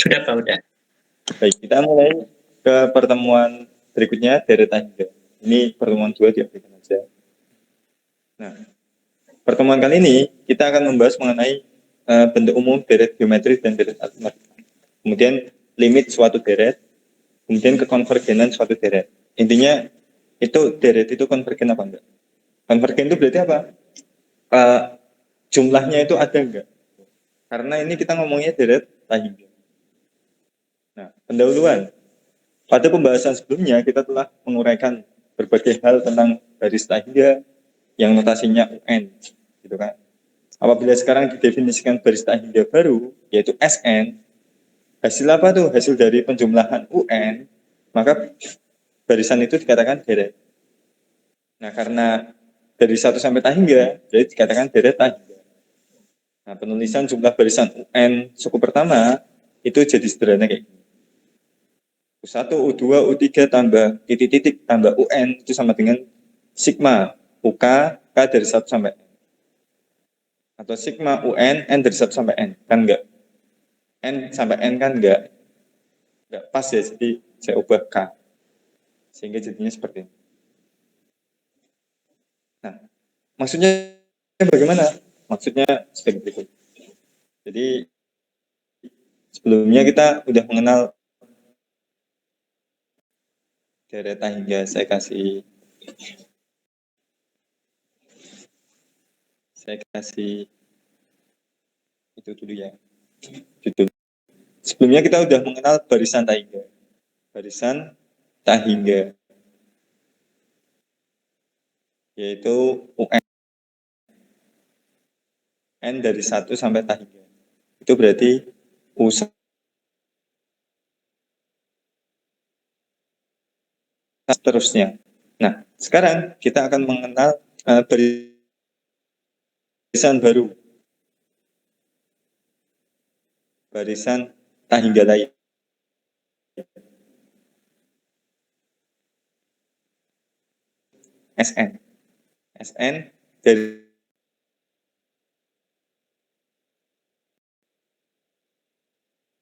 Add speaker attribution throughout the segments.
Speaker 1: Sudah Pak, udah.
Speaker 2: Baik, kita mulai ke pertemuan berikutnya, deret tangga. Ini pertemuan 2 diabaikan saja. Nah, pertemuan kali ini kita akan membahas mengenai bentuk umum deret geometris dan deret aritmatik. Kemudian limit suatu deret, kemudian kekonvergenan suatu deret. Intinya itu deret itu konvergen apa enggak? Konvergen itu berarti apa? Jumlahnya itu ada enggak? Karena ini kita ngomongnya deret tangga. Nah, pendahuluan. Pada pembahasan sebelumnya kita telah menguraikan berbagai hal tentang baris tangga yang notasinya UN, gitu kan. Apabila sekarang didefinisikan baris tangga baru, yaitu SN, hasil apa tuh? Hasil dari penjumlahan UN, maka barisan itu dikatakan deret. Nah, karena dari 1 sampai tangga, jadi dikatakan deret tangga. Nah, penulisan jumlah barisan UN suku pertama itu jadi sederhana kayak gini. U1, U2, U3 tambah titik-titik tambah UN itu sama dengan sigma UK, K dari 1 sampai N. Atau sigma UN, N dari 1 sampai N. Kan enggak? N sampai N kan enggak pas ya, jadi saya ubah K. Sehingga jadinya seperti ini. Nah, maksudnya bagaimana? Maksudnya sebagai berikut. Jadi, sebelumnya kita udah mengenal deret tangga. Saya kasih itu dulu ya. Judul. Sebelumnya kita udah mengenal barisan tangga. Barisan tangga. Yaitu UN. N dari 1 sampai tangga. Itu berarti U1 seterusnya. Nah, sekarang kita akan mengenal barisan baru. Barisan tangga lain. SN. SN dari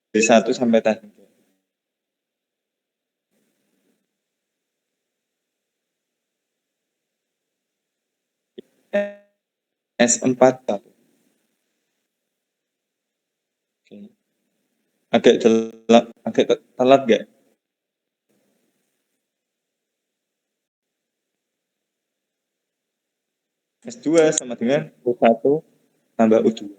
Speaker 2: dari 1 sampai tangga. S4 1. Oke. Agak telat gak? S2 sama dengan U1 tambah U2.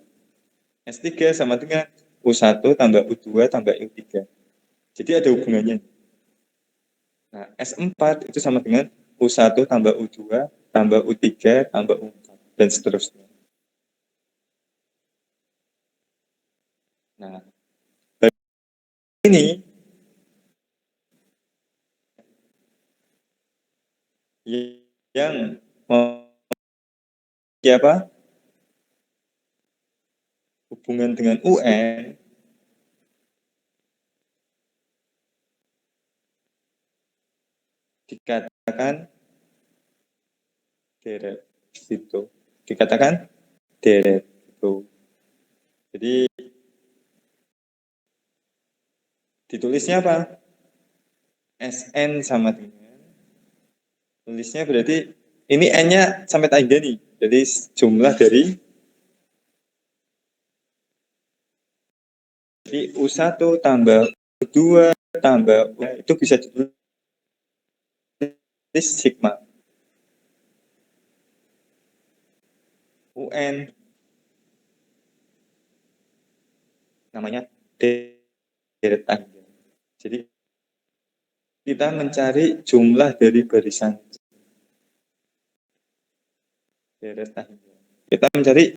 Speaker 2: S3 sama dengan U1 tambah U2 tambah U3. Jadi ada hubungannya. Nah, S4 itu sama dengan U1 tambah U2 tambah U3 tambah U4 dan seterusnya. Nah, ini yang apa? Hubungan dengan UN dikatakan deret itu. Dikatakan deret itu. Jadi ditulisnya apa? SN sama dengan, tulisnya berarti ini N-nya sampai tangga nih. Jadi jumlah dari U1 tambah U2 tambah U, itu bisa ditulis sigma. UN namanya deret tangga. Jadi kita mencari jumlah dari barisan deret tangga. Kita mencari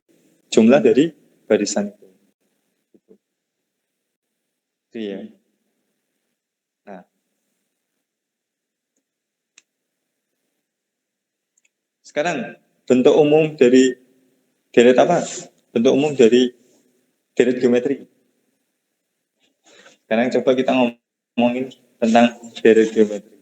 Speaker 2: jumlah dari barisan itu. Itu ya. Nah, sekarang bentuk umum dari deret apa? Bentuk umum dari deret geometri. Sekarang coba kita ngomongin tentang deret geometri.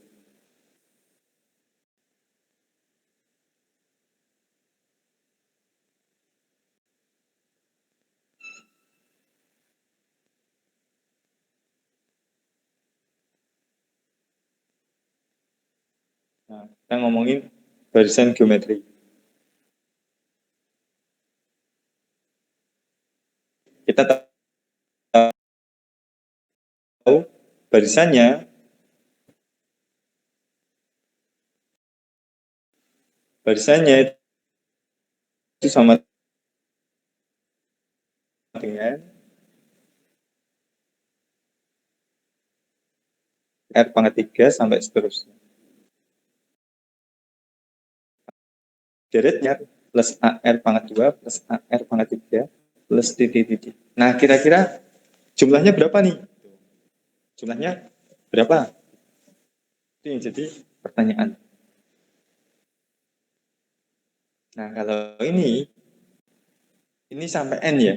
Speaker 2: Nah, kita ngomongin barisan geometri. Kita tahu barisannya itu sama dengan R pangkat 3 sampai seterusnya. Deretnya plus AR pangkat 2 plus AR pangkat 3 plus titik-titik. Nah, kira-kira jumlahnya berapa nih? Jumlahnya berapa? Itu yang jadi pertanyaan. Nah, kalau ini sampai N ya.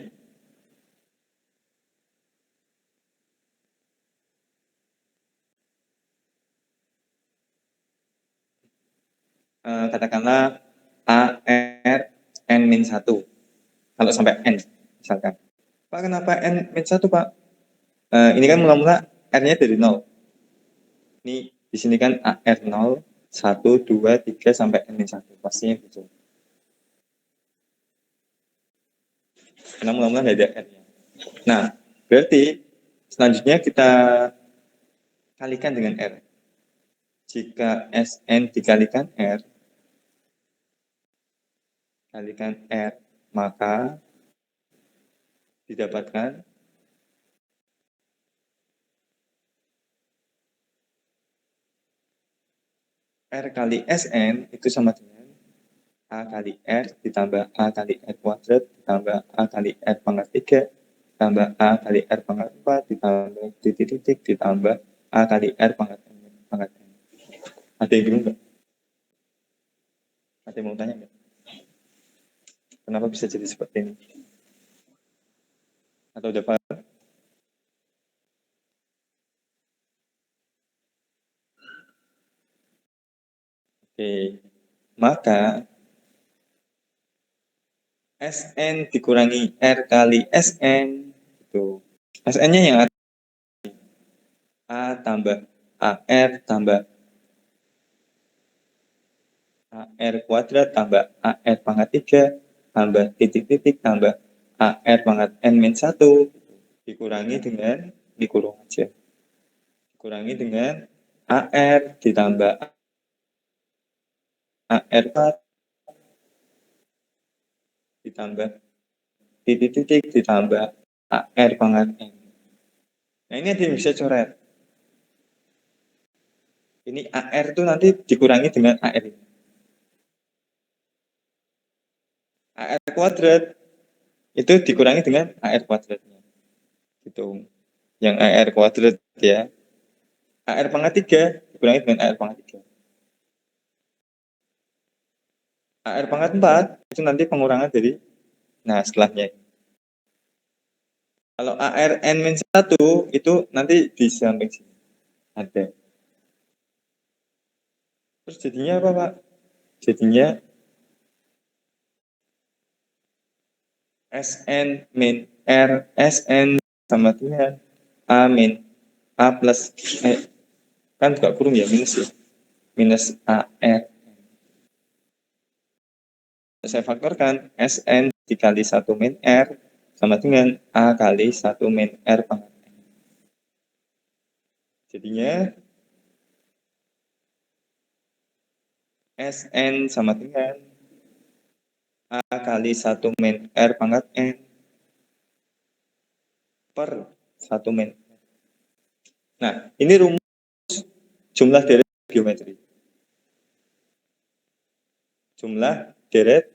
Speaker 2: Katakanlah AR N-1. Kalau sampai N, misalkan. Pak, kenapa N-1, Pak? Ini kan mula-mula R-nya dari 0. Ini di sini kan AR 0, 1, 2, 3 sampai N-1. Pastinya gitu. Karena mula-mula nggak ada R-nya. Nah, berarti selanjutnya kita kalikan dengan R. Jika Sn dikalikan R, kalikan R, maka didapatkan R kali Sn itu sama dengan A kali R ditambah A kali R kuadrat ditambah A kali R pangkat 3 ditambah A kali R pangkat 4 ditambah titik-titik ditambah A kali R pangkat N. Ada yang bingung nggak? Ada yang mau tanya nggak? Kenapa bisa jadi seperti ini? Atau udah paham? Oke, maka Sn dikurangi R kali Sn itu. Sn-nya yang A tambah AR tambah AR kuadrat tambah AR pangkat 3 tambah titik-titik tambah AR pangkat N-1 dikurangi dengan dikurung aja. Dikurangi dengan AR ditambah AR 4 ditambah titik-titik ditambah AR pangkat N. Nah, ini ada yang bisa coret. Ini AR itu nanti dikurangi dengan AR ini. AR kuadrat itu dikurangi dengan AR kuadratnya. Gitu. Yang AR kuadrat ya. AR pangkat 3 dikurangi dengan AR pangkat 3. AR pangkat 4 itu nanti pengurangan dari, nah setelahnya. Kalau AR N-1 itu nanti di samping sini. Ada. Terus jadinya apa, Pak? Jadinya Sn min R Sn sama dengan A min A plus kan juga kurung ya, minus ya. Minus AR. Saya faktorkan Sn dikali 1 min R sama dengan A kali 1 min R pangkat N. Jadinya Sn sama dengan A kali 1 min R pangkat N per 1 min. Nah, ini rumus jumlah deret geometri. Jumlah deret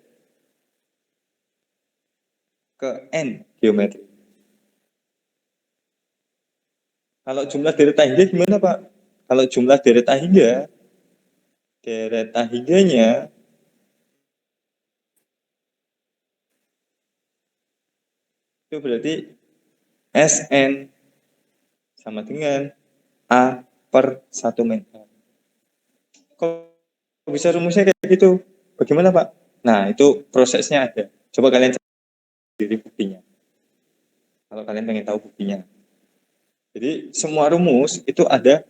Speaker 2: ke N geometri. Kalau jumlah deret hingga gimana, Pak? Kalau jumlah deret hingganya itu berarti Sn sama dengan A per 1 min R. Kok bisa rumusnya kayak gitu? Bagaimana, Pak? Nah, itu prosesnya ada. Coba kalian cari sendiri buktinya. Kalau kalian pengen tahu buktinya. Jadi, semua rumus itu ada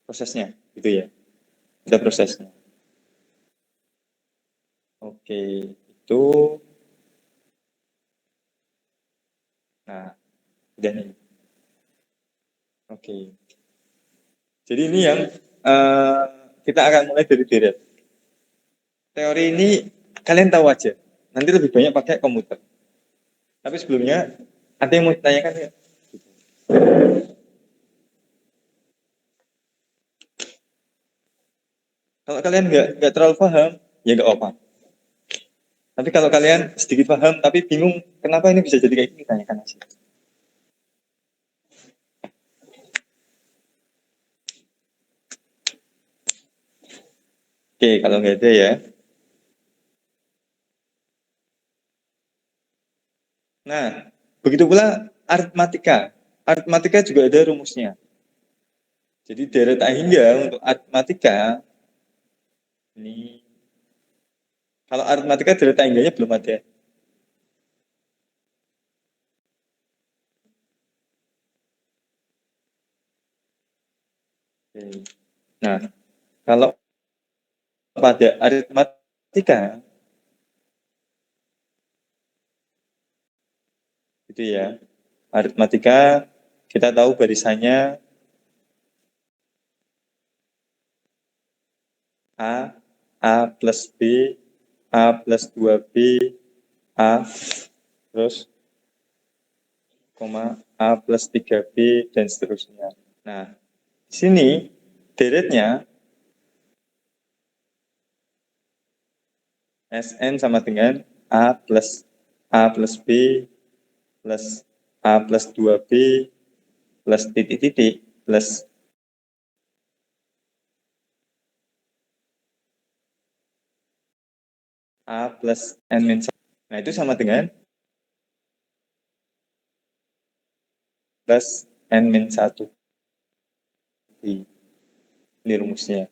Speaker 2: prosesnya, gitu ya. Ada prosesnya. Oke, itu. Nah, udah nih. Oke. Jadi ini yang eh, kita akan mulai dari deret. Teori ini kalian tahu aja. Nanti lebih banyak pakai komputer. Tapi sebelumnya ada yang mau ditanyakan ya? Kalau kalian nggak terlalu paham, ya nggak apa. Tapi kalau kalian sedikit paham tapi bingung kenapa ini bisa jadi kayak gini, tanyakan aja. Oke, kalau nggak ada ya. Nah, begitu pula aritmatika. Aritmatika juga ada rumusnya. Jadi deret hingga untuk aritmatika ini, kalau aritmatika deret hingganya belum ada. Oke. Nah, kalau pada aritmatika itu ya, aritmatika kita tahu barisannya A, A plus B, A plus 2B, A, terus koma A plus 3B, dan seterusnya. Nah, di sini deretnya Sn sama dengan A plus B plus A plus 2B plus titik-titik plus A plus N-1. Nah, itu sama dengan plus N-1. Ini rumusnya.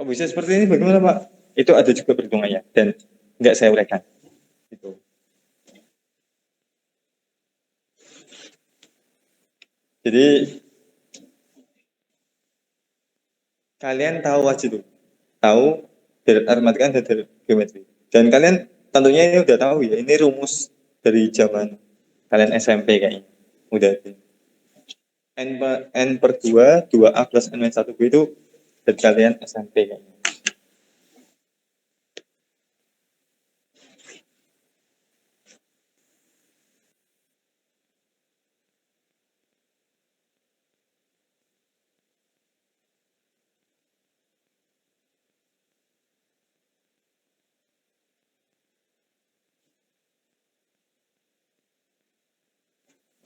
Speaker 2: Oh, bisa seperti ini bagaimana Pak? Itu ada juga perhitungannya dan nggak saya uraikan. Gitu. Jadi kalian tahu wajib tuh, tahu deret aritmatika dan deret geometri. Dan kalian tentunya ini udah tahu ya, ini rumus dari zaman kalian SMP kayaknya. Udah ada. N per 2A plus N-1B itu dari kalian SMP kayaknya.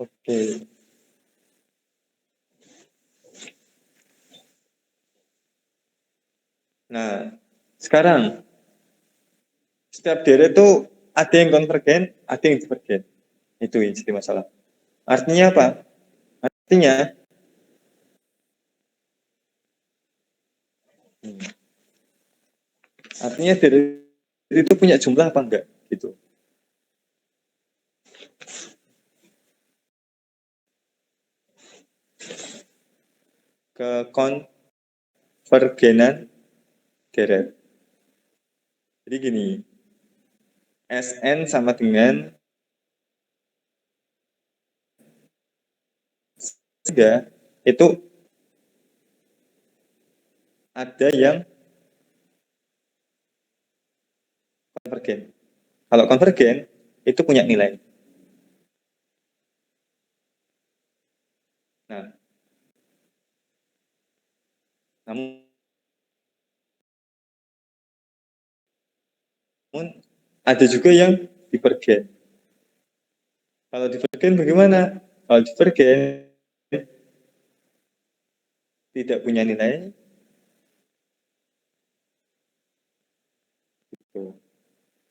Speaker 2: Oke. Nah, sekarang setiap deret itu ada yang konvergen, ada yang divergen. Itu yang jadi masalah. Artinya apa? Artinya, artinya deret itu punya jumlah apa enggak? Gitu. Kekonvergenan deret. Jadi gini, Sn sama dengan 3 itu ada yang konvergen. Kalau konvergen itu punya nilai. Nah, namun ada juga yang divergen. Kalau divergen bagaimana? Kalau divergen tidak punya nilai,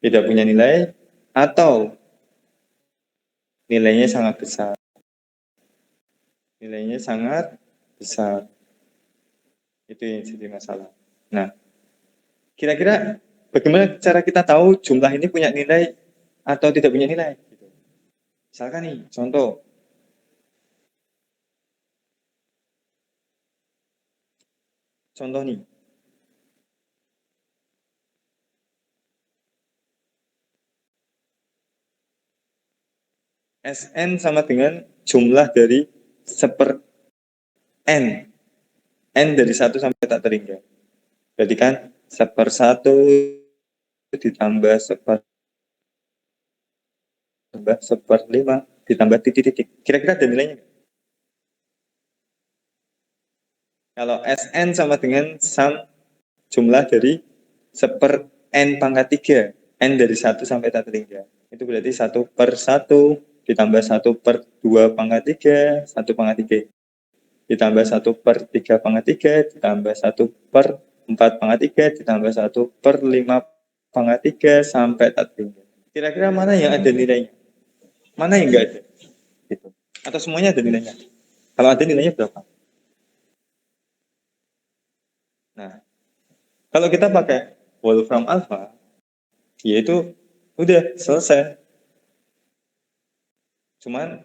Speaker 2: tidak punya nilai, atau nilainya sangat besar. Nilainya sangat besar. Itu yang jadi masalah. Nah, kira-kira bagaimana cara kita tahu jumlah ini punya nilai atau tidak punya nilai? Misalkan nih, contoh nih, Sn sama dengan jumlah dari seper n. N dari 1 sampai tak terhingga. Berarti kan seper 1 ditambah seper 5 ditambah titik-titik. Kira-kira ada nilainya? Kalau Sn sama dengan sum jumlah dari seper n pangkat 3. N dari 1 sampai tak terhingga. Itu berarti 1/1 ditambah 1/2 pangkat 3, 1 pangkat 3. Ditambah 1/3 pangkat 3, ditambah 1/4 pangkat 3, ditambah 1/5 pangkat 3, sampai tak terhingga. Kira-kira mana yang ada nilainya? Mana yang enggak ada? Gitu. Atau semuanya ada nilainya? Kalau ada nilainya berapa? Nah, kalau kita pakai Wolfram Alpha, yaitu udah selesai. Cuman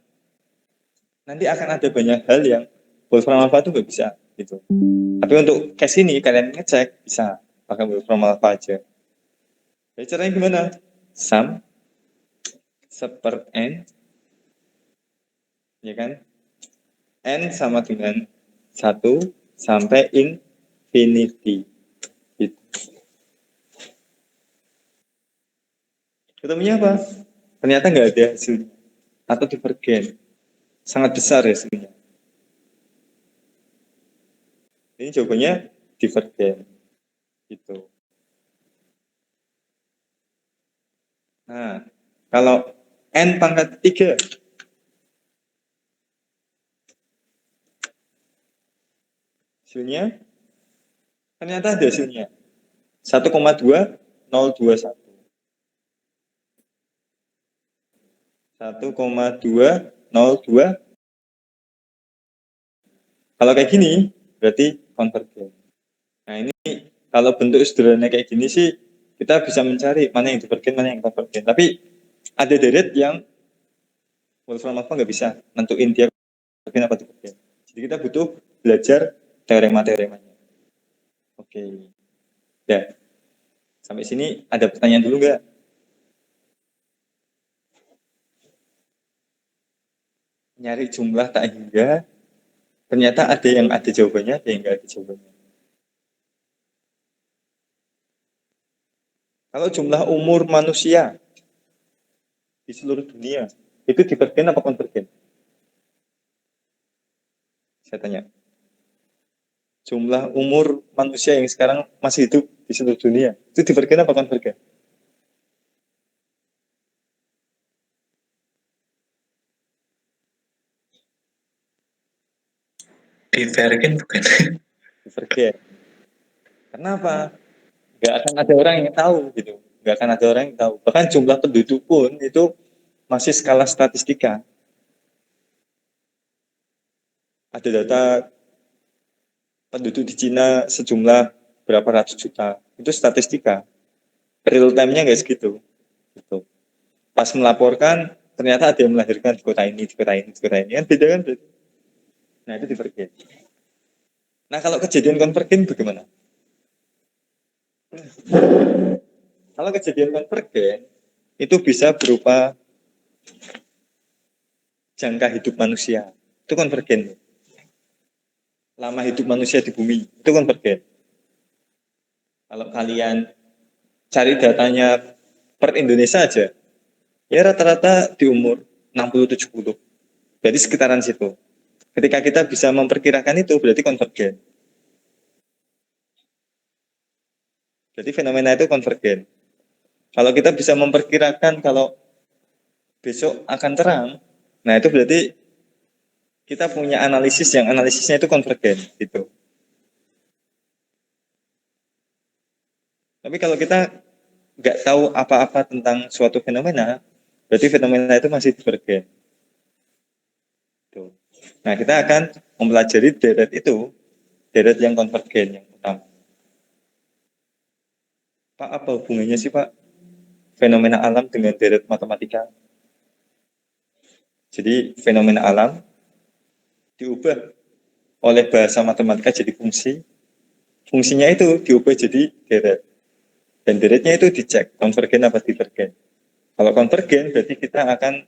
Speaker 2: nanti akan ada banyak hal yang Wolfram Alpha itu nggak bisa gitu. Tapi untuk case ini kalian ngecek bisa pakai Wolfram Alpha aja. Jadi caranya gimana? Sum seper n, ya kan? N sama dengan 1 sampai infinity. Gitu. Ketemunya apa? Ternyata nggak ada hasilnya. Atau divergen. Sangat besar hasilnya. Ini jawabannya divergen. Gitu. Nah, kalau n pangkat 3, hasilnya ternyata ada hasilnya 1,2021. 1,202. Kalau kayak gini berarti konvergen. Nah ini kalau bentuk sederhana kayak gini sih kita bisa mencari mana yang divergen, mana yang konvergen. Tapi ada deret yang Wolfram Alpha nggak bisa nentuin dia konvergen apa divergen. Jadi kita butuh belajar teorema-teoremanya. Oke. Ya. Sampai sini ada pertanyaan dulu nggak? Nyari jumlah tak hingga, ternyata ada yang ada jawabannya, ada yang nggak ada jawabannya. Kalau jumlah umur manusia di seluruh dunia itu divergen apa konvergen? Saya tanya. Jumlah umur manusia yang sekarang masih hidup di seluruh dunia itu divergen apa konvergen?
Speaker 1: Divergen bukan?
Speaker 2: Divergen. Kenapa? Gak akan ada orang yang tahu gitu. Gak akan ada orang yang tahu. Bahkan jumlah penduduk pun itu masih skala statistika. Ada data penduduk di Cina sejumlah berapa ratus juta. Itu statistika. Real time-nya nggak segitu. Gitu. Pas melaporkan, ternyata ada yang melahirkan di kota ini, di kota ini, di kota ini. Kan beda kan? Nah, itu divergen. Nah, kalau kejadian konvergen bagaimana? Kalau kejadian konvergen, itu bisa berupa jangka hidup manusia. Itu konvergen. Lama hidup manusia di bumi, itu konvergen. Kalau kalian cari datanya per Indonesia aja, ya rata-rata di umur 60-70. Jadi sekitaran situ. Ketika kita bisa memperkirakan itu, berarti konvergen. Jadi fenomena itu konvergen. Kalau kita bisa memperkirakan kalau besok akan terang, nah itu berarti kita punya analisis yang analisisnya itu konvergen gitu. Tapi kalau kita nggak tahu apa-apa tentang suatu fenomena, berarti fenomena itu masih divergen. Nah, kita akan mempelajari deret itu, deret yang konvergen yang utama. Pak, apa hubungannya sih Pak fenomena alam dengan deret matematika? Jadi fenomena alam diubah oleh bahasa matematika jadi fungsi, fungsinya itu diubah jadi deret. Dan deretnya itu dicek, konvergen apa divergen. Kalau konvergen berarti kita akan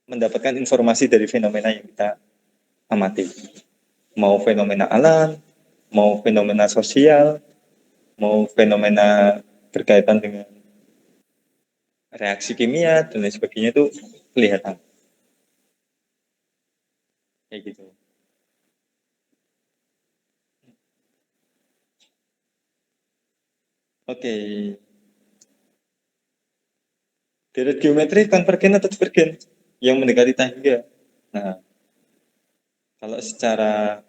Speaker 2: mendapatkan informasi dari fenomena yang kita amati. Mau fenomena alam, mau fenomena sosial, mau fenomena berkaitan dengan reaksi kimia dan lain sebagainya itu kelihatan. Kayak gitu. Oke. Deret geometri konvergen atau divergen yang mendekati tangga. Nah, kalau secara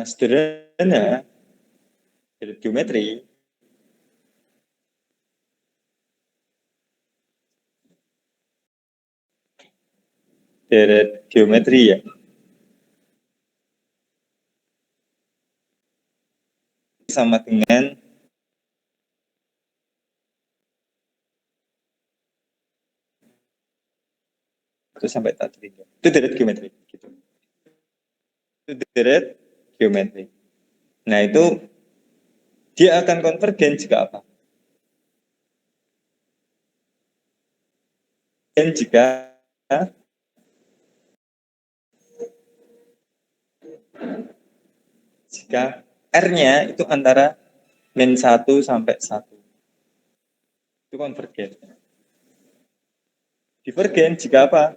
Speaker 2: sederhana deret geometri ya sama dengan itu sampai tak terhingga. Itu deret geometri gitu. Itu deret geometri. Nah, itu dia akan konvergen jika apa? Dan jika R-nya itu antara min 1 sampai 1. Itu konvergen. Divergen jika apa?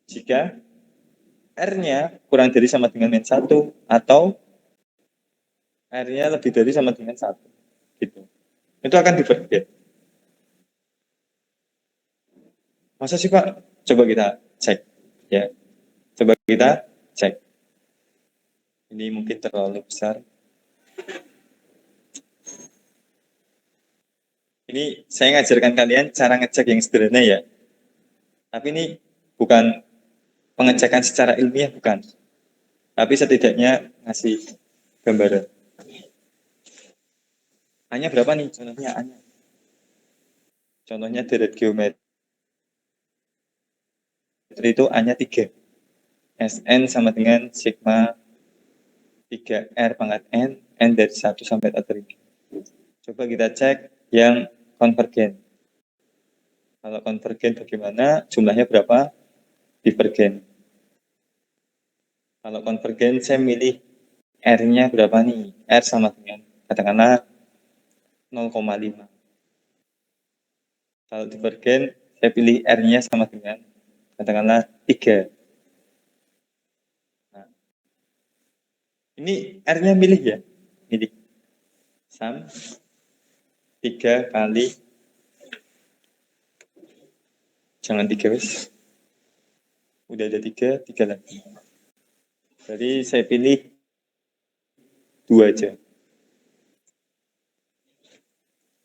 Speaker 2: Jika R-nya kurang dari sama dengan min 1 atau R-nya lebih dari sama dengan 1. Gitu. Itu akan divergen. Masa sih Pak? Coba kita cek. Ya. Coba kita cek. Ini mungkin terlalu besar. Ini saya ngajarkan kalian cara ngecek yang sederhana ya. Tapi ini bukan pengecekan secara ilmiah, bukan. Tapi setidaknya ngasih gambaran. A-nya berapa nih? Contohnya A-nya. Contohnya deret geometri itu A-nya 3. Sn sama dengan sigma 3R pangkat N dari 1 sampai tak terhingga. Coba kita cek yang konvergen. Kalau konvergen bagaimana? Jumlahnya berapa? Divergen. Kalau konvergen saya milih R-nya berapa nih? R sama dengan katakanlah 0,5. Kalau divergen saya pilih R-nya sama dengan katakanlah 3. Nah, ini R-nya milih ya? Milih. Sam 3 kali, jangan 3 wis. Udah ada 3 lagi. Jadi saya pilih 2 aja.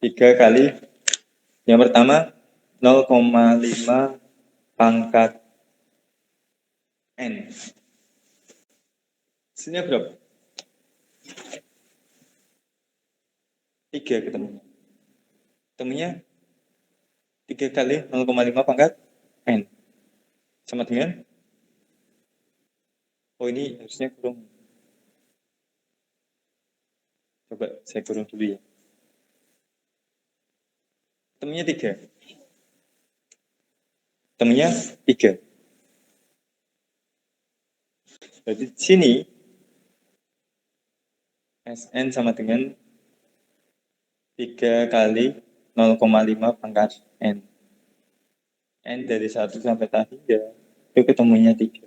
Speaker 2: 3 kali, yang pertama 0,5 pangkat N. Hasilnya berapa? 3 ketemunya. Ketemunya 3 kali 0,5 pangkat N. Sama dengan, oh ini harusnya kurung. Coba saya kurung dulu ya. Ketemunya 3. Ketemunya 3. Jadi di sini Sn sama dengan 3 kali 0,5 pangkat N. N dari 1 sampai tak hingga itu ketemunya 3.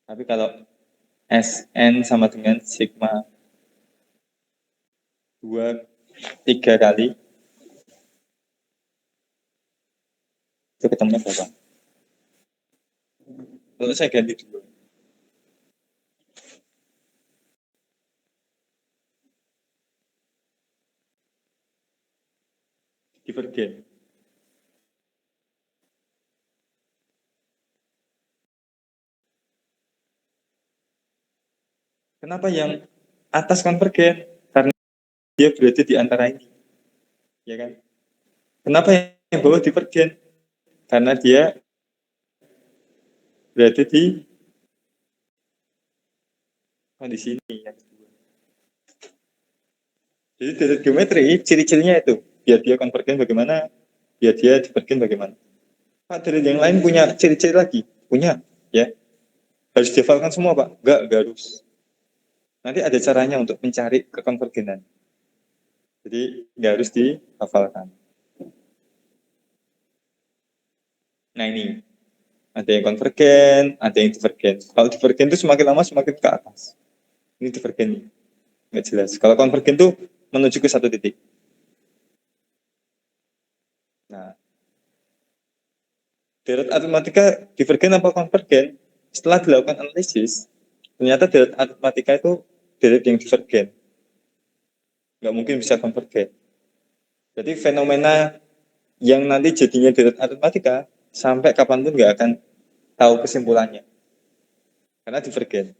Speaker 2: Tapi kalau Sn sama dengan sigma 3 kali itu ketemunya berapa? Kalau saya ganti dulu. Divergen. Kenapa yang atas konvergen? Karena dia berada di antara ini. Ya kan? Kenapa yang bawah divergen? Karena dia berada di kondisi ini yang kedua. Jadi deret geometri ciri-cirinya itu biar dia konvergen bagaimana, biar dia divergen bagaimana. Pak, deret yang lain punya ciri-ciri lagi, punya, ya. Harus dihafalkan semua, Pak? Enggak harus. Nanti ada caranya untuk mencari kekonvergenan. Jadi nggak harus dihafalkan. Nah ini, ada yang konvergen, ada yang divergen. Kalau divergen itu semakin lama semakin ke atas. Ini divergen, nggak jelas. Kalau konvergen itu menuju ke satu titik. Nah, deret aritmatika divergen apa konvergen? Setelah dilakukan analisis, ternyata deret aritmatika itu deret yang divergen. Nggak mungkin bisa konvergen. Jadi fenomena yang nanti jadinya deret aritmatika sampai kapanpun nggak akan tahu kesimpulannya karena divergen.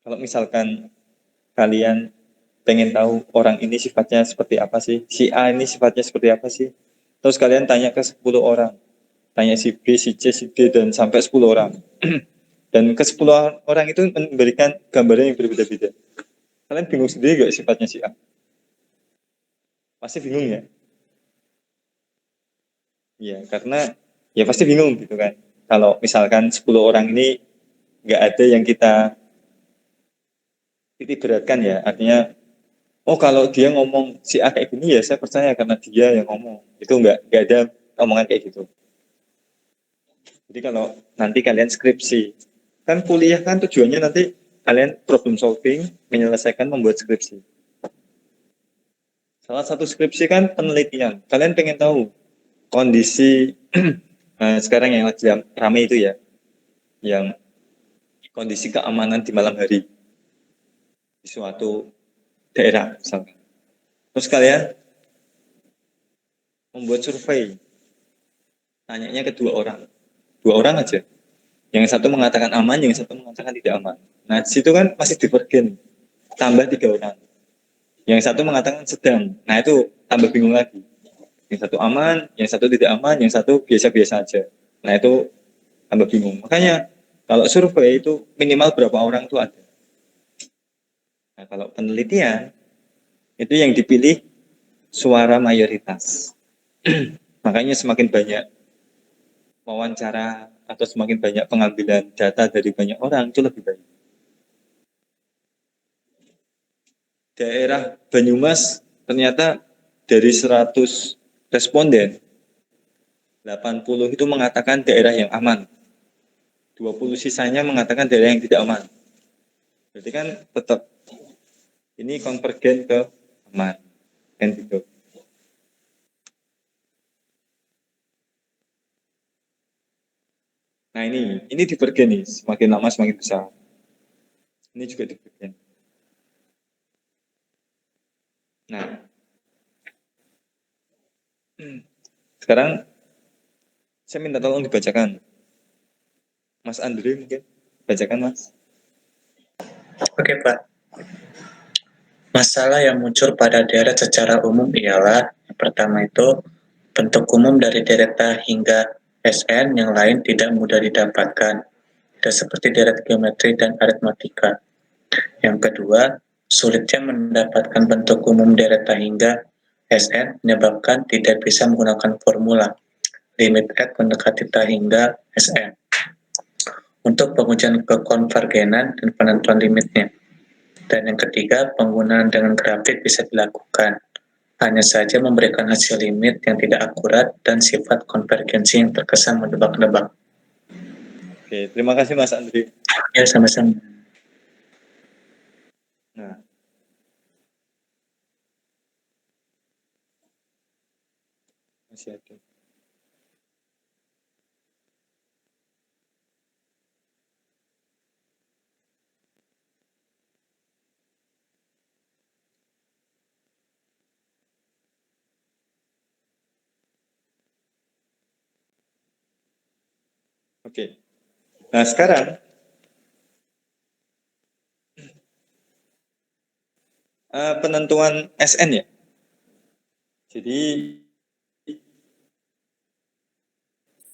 Speaker 2: Kalau misalkan kalian pengen tahu orang ini sifatnya seperti apa sih, si A ini sifatnya seperti apa sih, terus kalian tanya ke 10 orang, tanya si B, si C, si D, dan sampai 10 orang. Dan ke 10 orang itu memberikan gambaran yang berbeda-beda. Kalian bingung sendiri gak sifatnya si A? Pasti bingung ya? Iya, karena ya pasti bingung gitu kan. Kalau misalkan 10 orang ini nggak ada yang kita titik beratkan ya, artinya oh kalau dia ngomong si A kayak gini ya saya percaya karena dia yang ngomong. Itu nggak ada omongan kayak gitu. Jadi kalau nanti kalian skripsi, kan kuliah kan tujuannya nanti kalian problem solving, menyelesaikan membuat skripsi. Salah satu skripsi kan penelitian. Kalian pengen tahu kondisi sekarang yang lagi ramai itu ya, yang kondisi keamanan di malam hari di suatu daerah misalkan. Terus kalian membuat survei, tanyanya ke dua orang aja. Yang satu mengatakan aman, yang satu mengatakan tidak aman. Nah, di situ kan masih divergen, tambah 3 orang. Yang satu mengatakan sedang. Nah, itu tambah bingung lagi. Yang satu aman, yang satu tidak aman, yang satu biasa-biasa aja. Nah, itu tambah bingung. Makanya kalau survei itu minimal berapa orang itu ada. Nah, kalau penelitian itu yang dipilih suara mayoritas. Makanya semakin banyak wawancara atau semakin banyak pengambilan data dari banyak orang itu lebih baik. Daerah Banyumas ternyata dari 100 responden 80 itu mengatakan daerah yang aman. 20 sisanya mengatakan daerah yang tidak aman. Berarti kan tetap ini konvergen ke aman kan gitu. Nah ini divergen nih, semakin lama semakin besar. Ini juga divergen. Nah, sekarang saya minta tolong dibacakan. Mas Andre mungkin bacakan Mas.
Speaker 1: Oke, Pak. Masalah yang muncul pada deret secara umum ialah yang pertama itu bentuk umum dari deret A hingga Sn yang lain tidak mudah didapatkan, tidak seperti deret geometri dan aritmatika. Yang kedua, sulitnya mendapatkan bentuk umum deret A hingga Sn menyebabkan tidak bisa menggunakan formula limit X mendekati Ta hingga Sn untuk pengujian kekonvergenan dan penentuan limitnya. Dan yang ketiga, penggunaan dengan grafik bisa dilakukan. Hanya saja memberikan hasil limit yang tidak akurat dan sifat konvergensi yang terkesan menebak-nebak.
Speaker 2: Oke, terima kasih Mas Andre.
Speaker 1: Ya, sama-sama.
Speaker 2: Nah, masih ada. Oke. Nah, sekarang penentuan SN ya. Jadi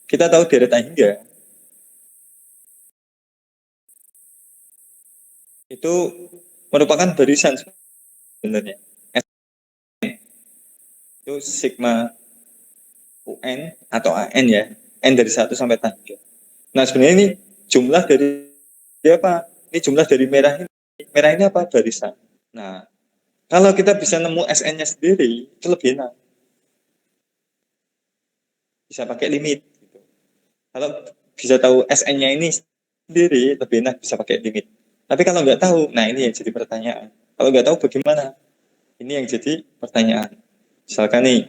Speaker 2: kita tahu deret A hingga itu merupakan barisan sebenarnya. Itu sigma UN atau AN ya. N dari 1 sampai 3. Nah, sebenarnya ini jumlah dari apa? Ini jumlah dari merah ini. Merah ini apa? Barisan. Nah, kalau kita bisa nemu SN-nya sendiri, itu lebih enak. Bisa pakai limit. Gitu. Kalau bisa tahu SN-nya ini sendiri, lebih enak bisa pakai limit. Tapi kalau nggak tahu, nah ini yang jadi pertanyaan. Kalau nggak tahu bagaimana? Ini yang jadi pertanyaan. Misalkan nih,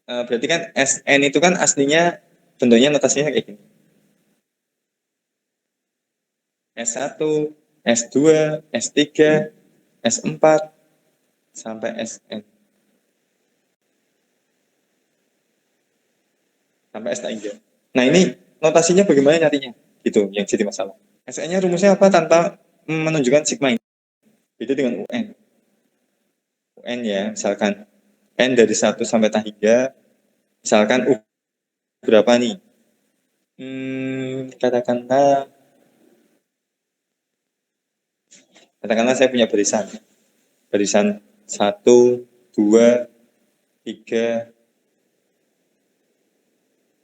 Speaker 2: berarti kan SN itu kan aslinya bentuknya notasinya kayak gini. S1, S2, S3, S4, sampai SN. Sampai S3. Nah ini notasinya bagaimana nyarinya? Gitu yang jadi masalah. SN-nya rumusnya apa tanpa menunjukkan sigma ini? Itu dengan UN. UN ya, misalkan N dari 1 sampai 3, misalkan U berapa nih? Katakanlah saya punya barisan. Barisan 1, 2, 3,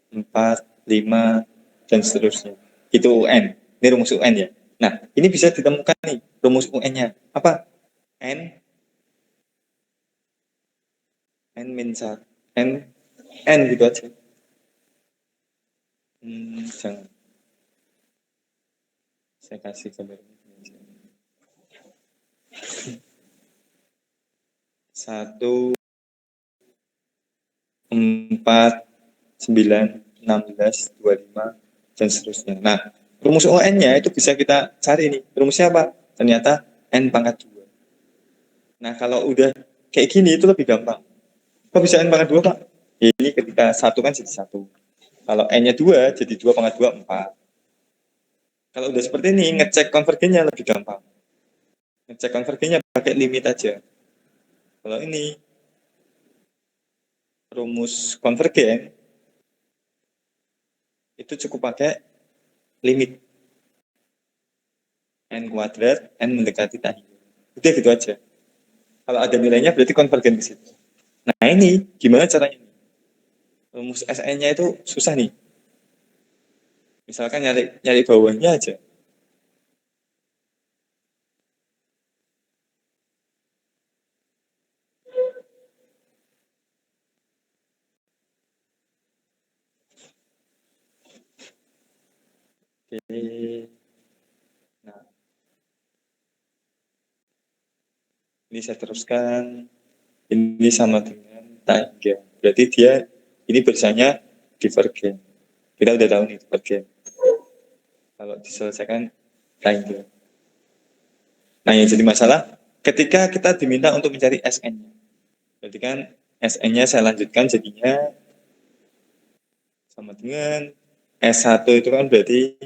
Speaker 2: 4, 5, dan seterusnya. Itu UN. Ini rumus UN ya. Nah, ini bisa ditemukan nih rumus UN-nya. Apa? N min 1. N gitu aja. Jangan. Saya kasih gambar ini. 1, 4, 9, 16, 25, dan seterusnya. Nah, rumus UN-nya itu bisa kita cari nih. Rumusnya apa? Ternyata N pangkat 2. Nah, kalau udah kayak gini itu lebih gampang. Kok bisa N pangkat 2, Pak? Ya, ini ketika 1 kan jadi 1. Kalau N-nya 2, jadi 2 pangkat 2, 4. Kalau udah seperti ini, ngecek konvergennya lebih gampang. Ngecek konvergennya pakai limit aja. Kalau ini, rumus konvergen, itu cukup pakai limit. N kuadrat, N mendekati tadi. Udah gitu aja. Kalau ada nilainya berarti konvergen ke situ. Nah ini, gimana caranya? Rumus SN-nya itu susah nih. Misalkan nyari bawahnya aja. Oke. Nah, ini saya teruskan. Ini sama dengan tangga. Berarti dia, ini barisannya divergen. Kita udah tahu nih divergen. Kalau diselesaikan tangga. Nah, yang jadi masalah, ketika kita diminta untuk mencari SN-nya. Berarti kan SN-nya saya lanjutkan jadinya sama dengan S1 itu kan berarti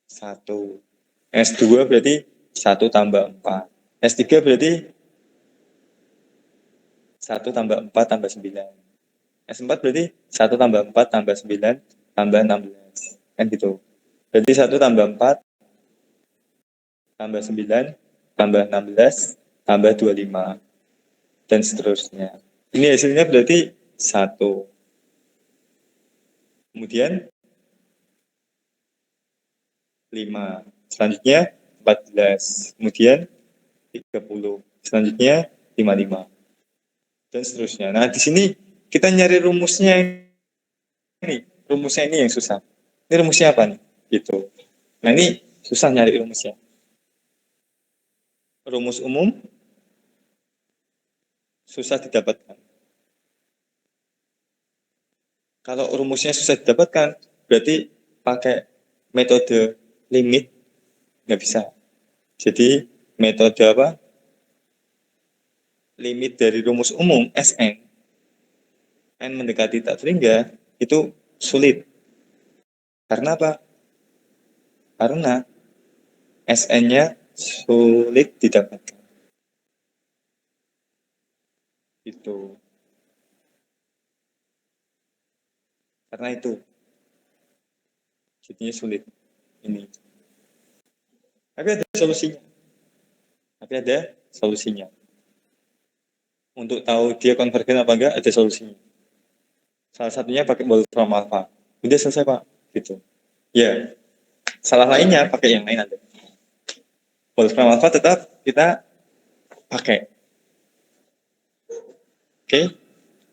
Speaker 2: 1. S2 berarti 1 tambah 4. S3 berarti 1 tambah 4 tambah 9. S4 berarti 1 tambah 4 tambah 9 tambah 16. Kan gitu. Berarti 1 tambah 4 tambah 9 tambah 16 tambah 25. Dan seterusnya. Ini hasilnya berarti 1. Kemudian 5. Selanjutnya 14. Kemudian 30. Selanjutnya 55. Dan seterusnya. Nah, di sini kita nyari rumusnya ini. Rumusnya ini yang susah. Ini rumusnya apa nih? Gitu. Nah, ini susah nyari rumusnya. Rumus umum susah didapatkan. Kalau rumusnya susah didapatkan, berarti pakai metode limit nggak bisa. Jadi metode apa? Limit dari rumus umum Sn, n mendekati tak terhingga, itu sulit. Karena apa? Karena Sn-nya sulit didapatkan. Itu. Karena itu jadinya sulit ini. Tapi ada solusinya. Tapi ada solusinya. Untuk tahu dia konvergen apa enggak, ada solusinya. Salah satunya pakai Wolfram Alpha. Udah selesai Pak, gitu. Ya, salah lainnya pakai yang lain ada. Wolfram Alpha tetap kita pakai. Oke,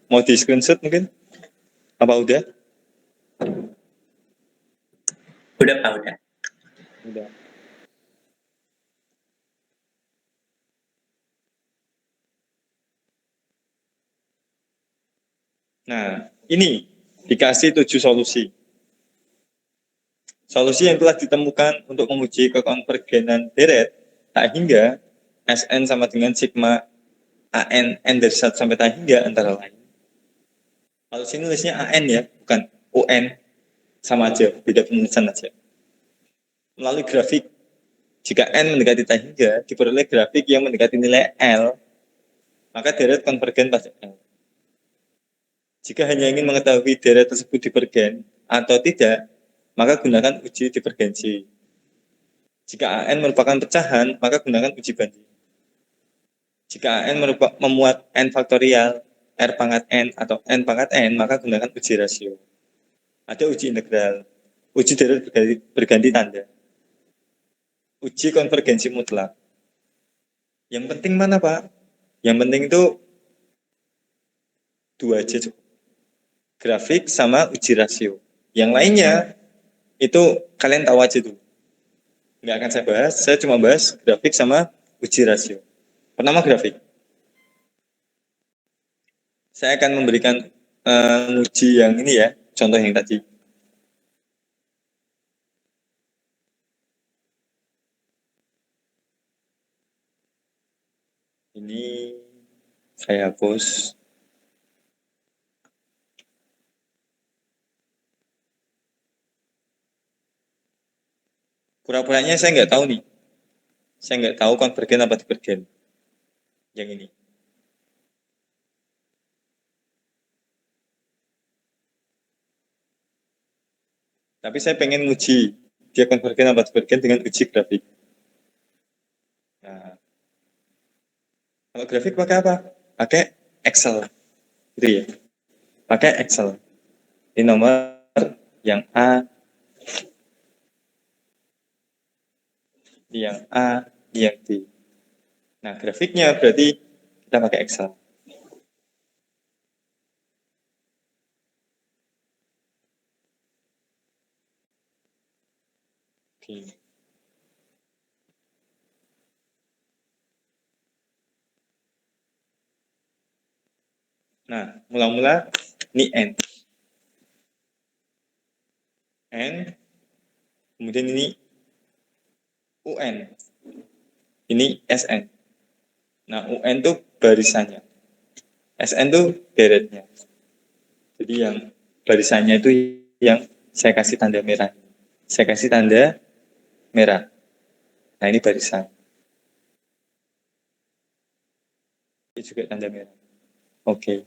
Speaker 2: mau di screenshot mungkin? Apa udah?
Speaker 1: Udah Pak, udah.
Speaker 2: Udah. Nah, ini dikasih 7 solusi. Solusi yang telah ditemukan untuk menguji kekonvergenan deret tak hingga Sn sama dengan sigma AN n dari 1 sampai tak hingga antara lain. Kalau sini nulisnya AN ya, bukan UN, sama aja, beda penulisan aja. Melalui grafik, jika n mendekati tak hingga, diperoleh grafik yang mendekati nilai L, maka deret konvergen pada L. Jika hanya ingin mengetahui deret tersebut divergen atau tidak, maka gunakan uji divergensi. Jika AN merupakan pecahan, maka gunakan uji banding. Jika AN memuat N faktorial, R pangkat N atau N pangkat N, maka gunakan uji rasio. Ada uji integral, uji deret berganti tanda, uji konvergensi mutlak. Yang penting mana Pak? Yang penting itu dua aja cukup. Grafik sama uji rasio. Yang lainnya itu kalian tahu aja tuh. Nggak akan saya bahas, saya cuma bahas grafik sama uji rasio. Pertama grafik. Saya akan memberikan uji yang ini ya, contoh yang tadi. Ini saya hapus. Pura-puranya saya nggak tahu nih. Saya nggak tahu konvergen apa divergen. Yang ini. Tapi saya pengen nguji dia konvergen apa divergen dengan uji grafik. Nah, kalau grafik pakai apa? Pakai Excel. Gitu ya. Pakai Excel. Ini nomor yang A, yang A, yang B. Nah, grafiknya berarti kita pakai Excel. Oke. Nah, mula-mula ini N. N, kemudian ini UN. Ini SN. Nah, UN itu barisannya. SN itu deretnya. Jadi yang barisannya itu yang saya kasih tanda merah. Saya kasih tanda merah. Nah, ini barisan. Ini juga tanda merah. Oke.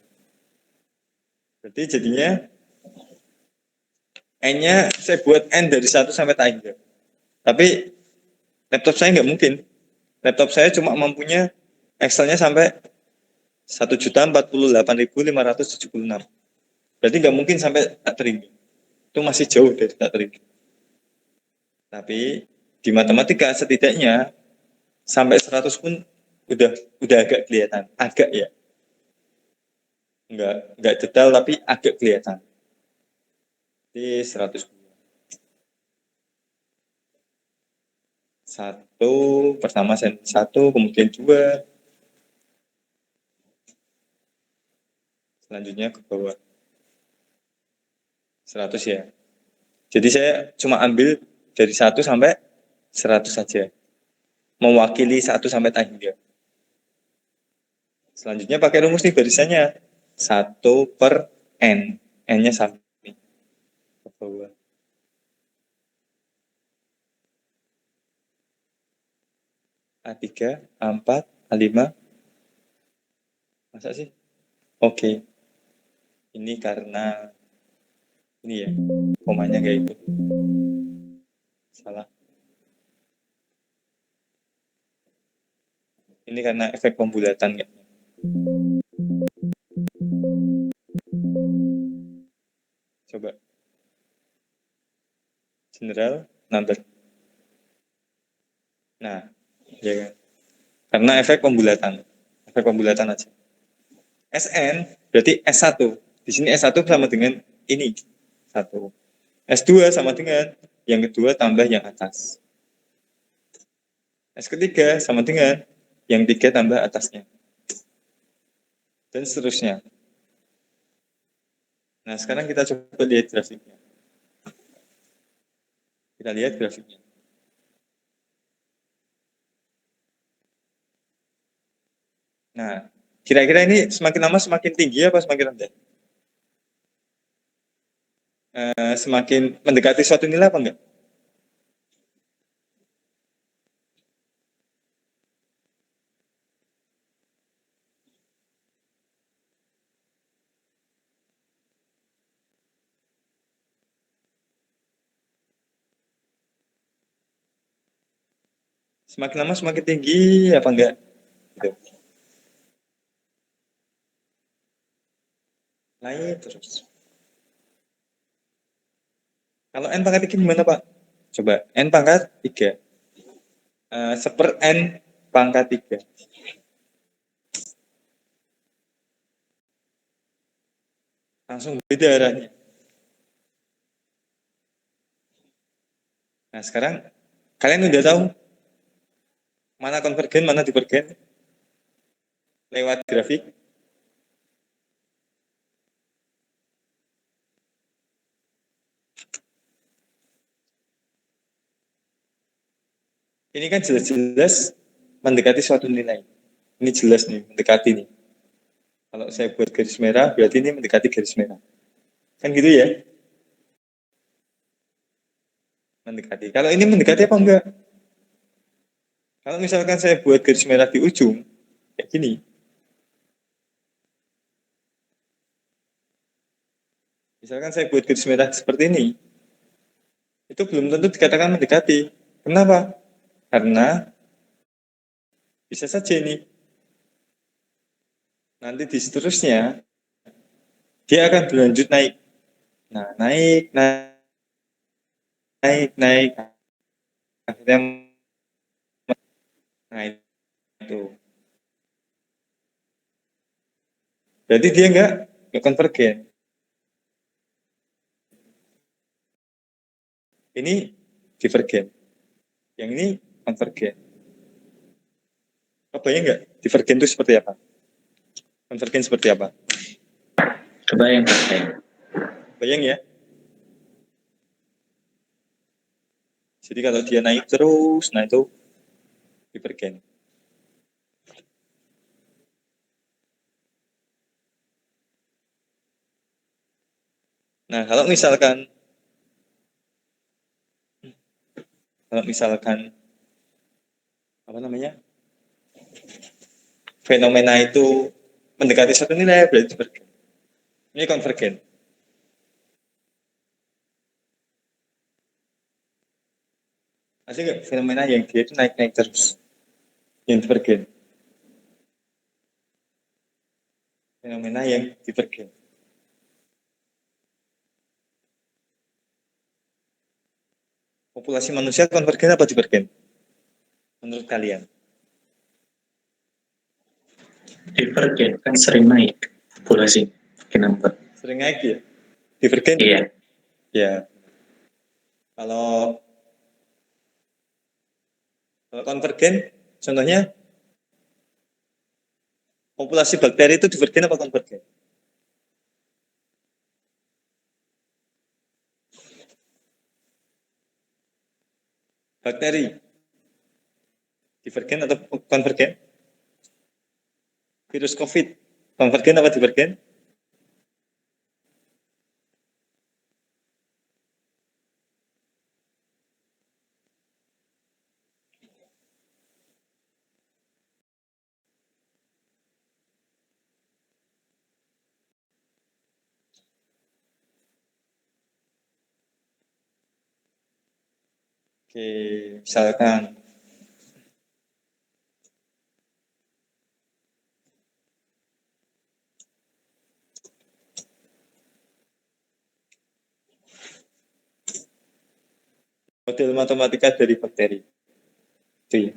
Speaker 2: Berarti jadinya N-nya saya buat N dari 1 sampai tak hingga. Tapi laptop saya nggak mungkin. Laptop saya cuma mampunya Excel-nya sampai 1.048.576. Berarti nggak mungkin sampai tak terhingga. Itu masih jauh dari tak terhingga. Tapi di matematika setidaknya sampai 100 pun udah agak kelihatan. Agak ya. Enggak detail tapi agak kelihatan. Di 100. Satu, pertama satu, kemudian dua, selanjutnya ke bawah 100 ya. Jadi saya cuma ambil dari 1 sampai 100 saja. Mewakili 1 sampai tak hingga. Selanjutnya pakai rumus nih barisannya. 1/n. N-nya sama ke bawah. A3, A4, A5. Masa sih? Oke. Ini karena ini ya, komanya kayak itu. Salah. Ini karena efek pembulatan ya. Coba general number. Nah, ya kan. Karena efek pembulatan. Efek pembulatan aja. Sn berarti S1. Di sini S1 sama dengan ini. 1. S2 sama dengan yang kedua tambah yang atas. S ketiga sama dengan yang 3 tambah atasnya. Dan seterusnya. Nah, sekarang kita coba lihat grafiknya. Kita lihat grafiknya. Nah, kira-kira ini semakin lama semakin tinggi apa semakin rendah? Semakin mendekati suatu nilai apa enggak? Semakin lama semakin tinggi apa enggak? Gitu. Naik terus. Kalau N pangkat 3 gimana, Pak? Coba, N pangkat 3. Seper N pangkat 3. Langsung beda arahnya. Nah, sekarang kalian udah tahu mana konvergen, mana divergen lewat grafik. Ini kan jelas-jelas mendekati suatu nilai. Ini jelas nih, mendekati nih. Kalau saya buat garis merah, berarti ini mendekati garis merah. Kan gitu ya? Mendekati. Kalau ini mendekati apa enggak? Kalau misalkan saya buat garis merah di ujung, kayak gini. Misalkan saya buat garis merah seperti ini, itu belum tentu dikatakan mendekati. Kenapa? Karena bisa saja ini. Nanti di seterusnya, dia akan berlanjut naik. Nah, naik, naik, naik, naik. Akhirnya, nah itu. Berarti dia nggak konvergen. Ini divergen. Yang ini konvergen. Kebayang nggak? Divergen itu seperti apa? Konvergen seperti apa?
Speaker 1: Kebayang.
Speaker 2: Bayang ya? Jadi kalau dia naik terus, nah itu divergen. Nah, kalau misalkan apa namanya? Fenomena itu mendekati satu nilai berarti divergen. Ini konvergen. Ada nggak fenomena yang dia itu naik-naik terus? Yang divergen. Fenomena yang divergen. Populasi manusia konvergen apa divergen? Menurut kalian?
Speaker 1: Divergen kan sering naik populasi. Kenapa?
Speaker 2: Sering naik ya? Divergen?
Speaker 1: Iya.
Speaker 2: Ya. Kalau kalau konvergen, contohnya populasi bakteri itu divergen apa konvergen? Bakteri divergen atau konvergen? Virus COVID konvergen apa divergen? Oke, misalkan model matematika dari bakteri. Itu ya.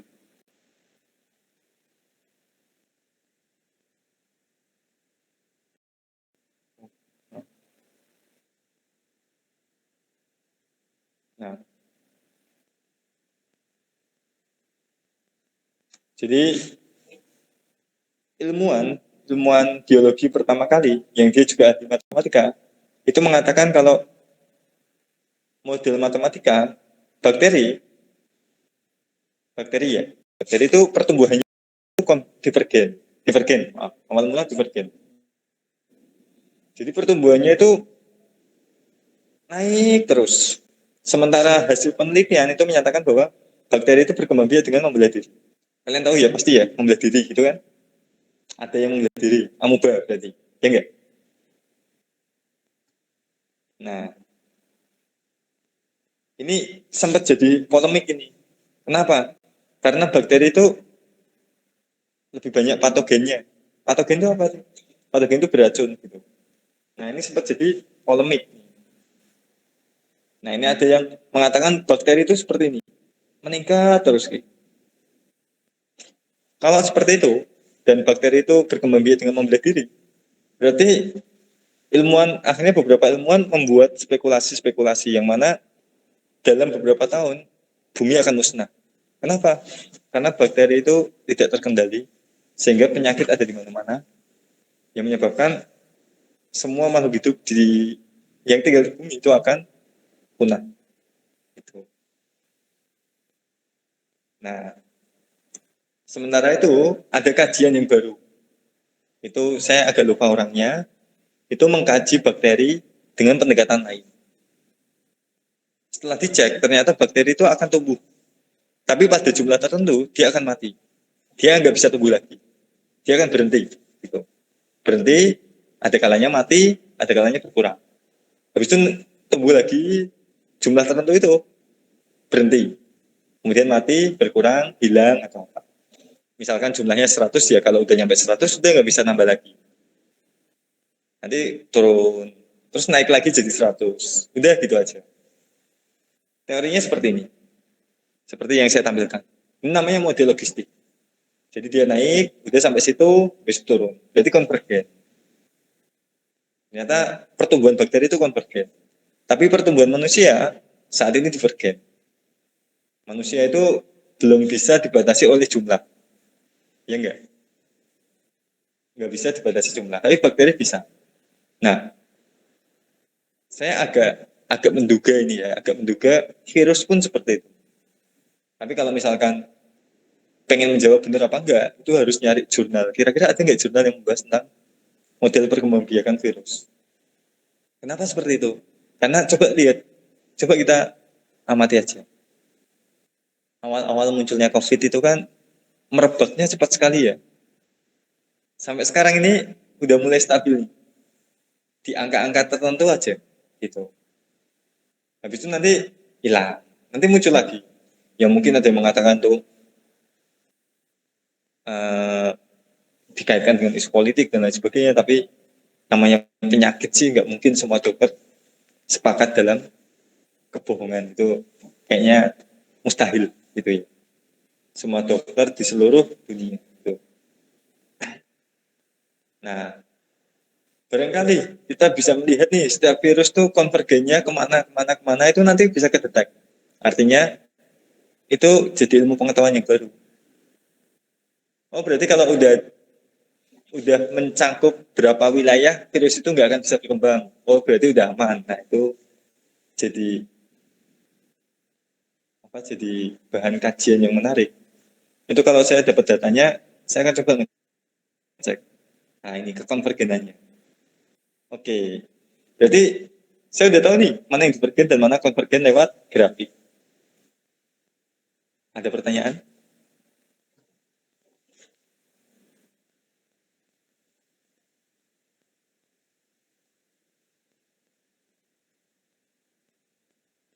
Speaker 2: Nah, jadi ilmuwan biologi pertama kali yang dia juga ahli matematika itu mengatakan kalau model matematika bakteri bakteri ya bakteri itu pertumbuhannya itu divergen maaf, awal mula divergen. Jadi pertumbuhannya itu naik terus. Sementara hasil penelitian itu menyatakan bahwa bakteri itu berkembang biak dengan membelah diri. Kalian tahu ya pasti ya membelah diri gitu kan? Ada yang membelah diri, amuba berarti, ya enggak? Nah, ini sempat jadi polemik ini. Kenapa? Karena bakteri itu lebih banyak patogennya. Patogen itu apa sih? Patogen itu beracun gitu. Nah, ini sempat jadi polemik. Nah, ini ada yang mengatakan bakteri itu seperti ini. Meningkat terus gitu. Kalau seperti itu dan bakteri itu berkembang biak dengan membelah diri, berarti akhirnya beberapa ilmuwan membuat spekulasi-spekulasi yang mana dalam beberapa tahun bumi akan musnah. Kenapa? Karena bakteri itu tidak terkendali sehingga penyakit ada di mana-mana yang menyebabkan semua makhluk hidup yang tinggal di bumi itu akan punah. Gitu. Nah, sementara itu ada kajian yang baru. Itu saya agak lupa orangnya. Itu mengkaji bakteri dengan pendekatan lain. Setelah dicek, ternyata bakteri itu akan tumbuh. Tapi pada jumlah tertentu, dia akan mati. Dia nggak bisa tumbuh lagi. Dia akan berhenti. Gitu. Berhenti, ada kalanya mati, ada kalanya berkurang. Habis itu tumbuh lagi, jumlah tertentu itu berhenti. Kemudian mati, berkurang, hilang, atau apa. Misalkan jumlahnya 100 ya, kalau udah nyampe 100, udah nggak bisa nambah lagi. Nanti turun, terus naik lagi jadi 100. Udah gitu aja. Teorinya seperti ini. Seperti yang saya tampilkan. Ini namanya model logistik. Jadi dia naik, udah sampai situ, habis turun. Berarti konvergen. Ternyata pertumbuhan bakteri itu konvergen. Tapi pertumbuhan manusia saat ini divergen. Manusia itu belum bisa dibatasi oleh jumlah. Ya enggak? Enggak bisa dibatasi jumlah. Tapi bakteri bisa. Nah, saya agak menduga ini ya, agak menduga virus pun seperti itu. Tapi kalau misalkan pengen menjawab benar apa enggak, itu harus nyari jurnal. Kira-kira ada nggak jurnal yang membahas tentang model perkembangbiakan virus? Kenapa seperti itu? Karena coba lihat, coba kita amati aja. Awal-awal munculnya COVID itu kan merebaknya cepat sekali ya. Sampai sekarang ini udah mulai stabil di angka-angka tertentu aja gitu. Habis itu nanti hilang, nanti muncul lagi. Yang mungkin ada yang mengatakan tuh eh, dikaitkan dengan isu politik dan lain sebagainya, tapi namanya penyakit sih nggak mungkin semua dokter sepakat dalam kebohongan itu kayaknya mustahil gitu ya. Semua dokter di seluruh dunia gitu. Nah, barangkali kita bisa melihat nih setiap virus tuh konvergennya kemana itu nanti bisa kedetek. Artinya itu jadi ilmu pengetahuan yang baru. Oh berarti kalau udah mencangkup berapa wilayah virus itu nggak akan bisa berkembang. Oh berarti udah aman. Nah itu jadi jadi bahan kajian yang menarik. Itu kalau saya dapat datanya, saya akan coba ngecek. Nah ini kekonvergenannya. Oke, berarti saya udah tahu nih mana yang divergen dan mana konvergen lewat grafik. Ada pertanyaan?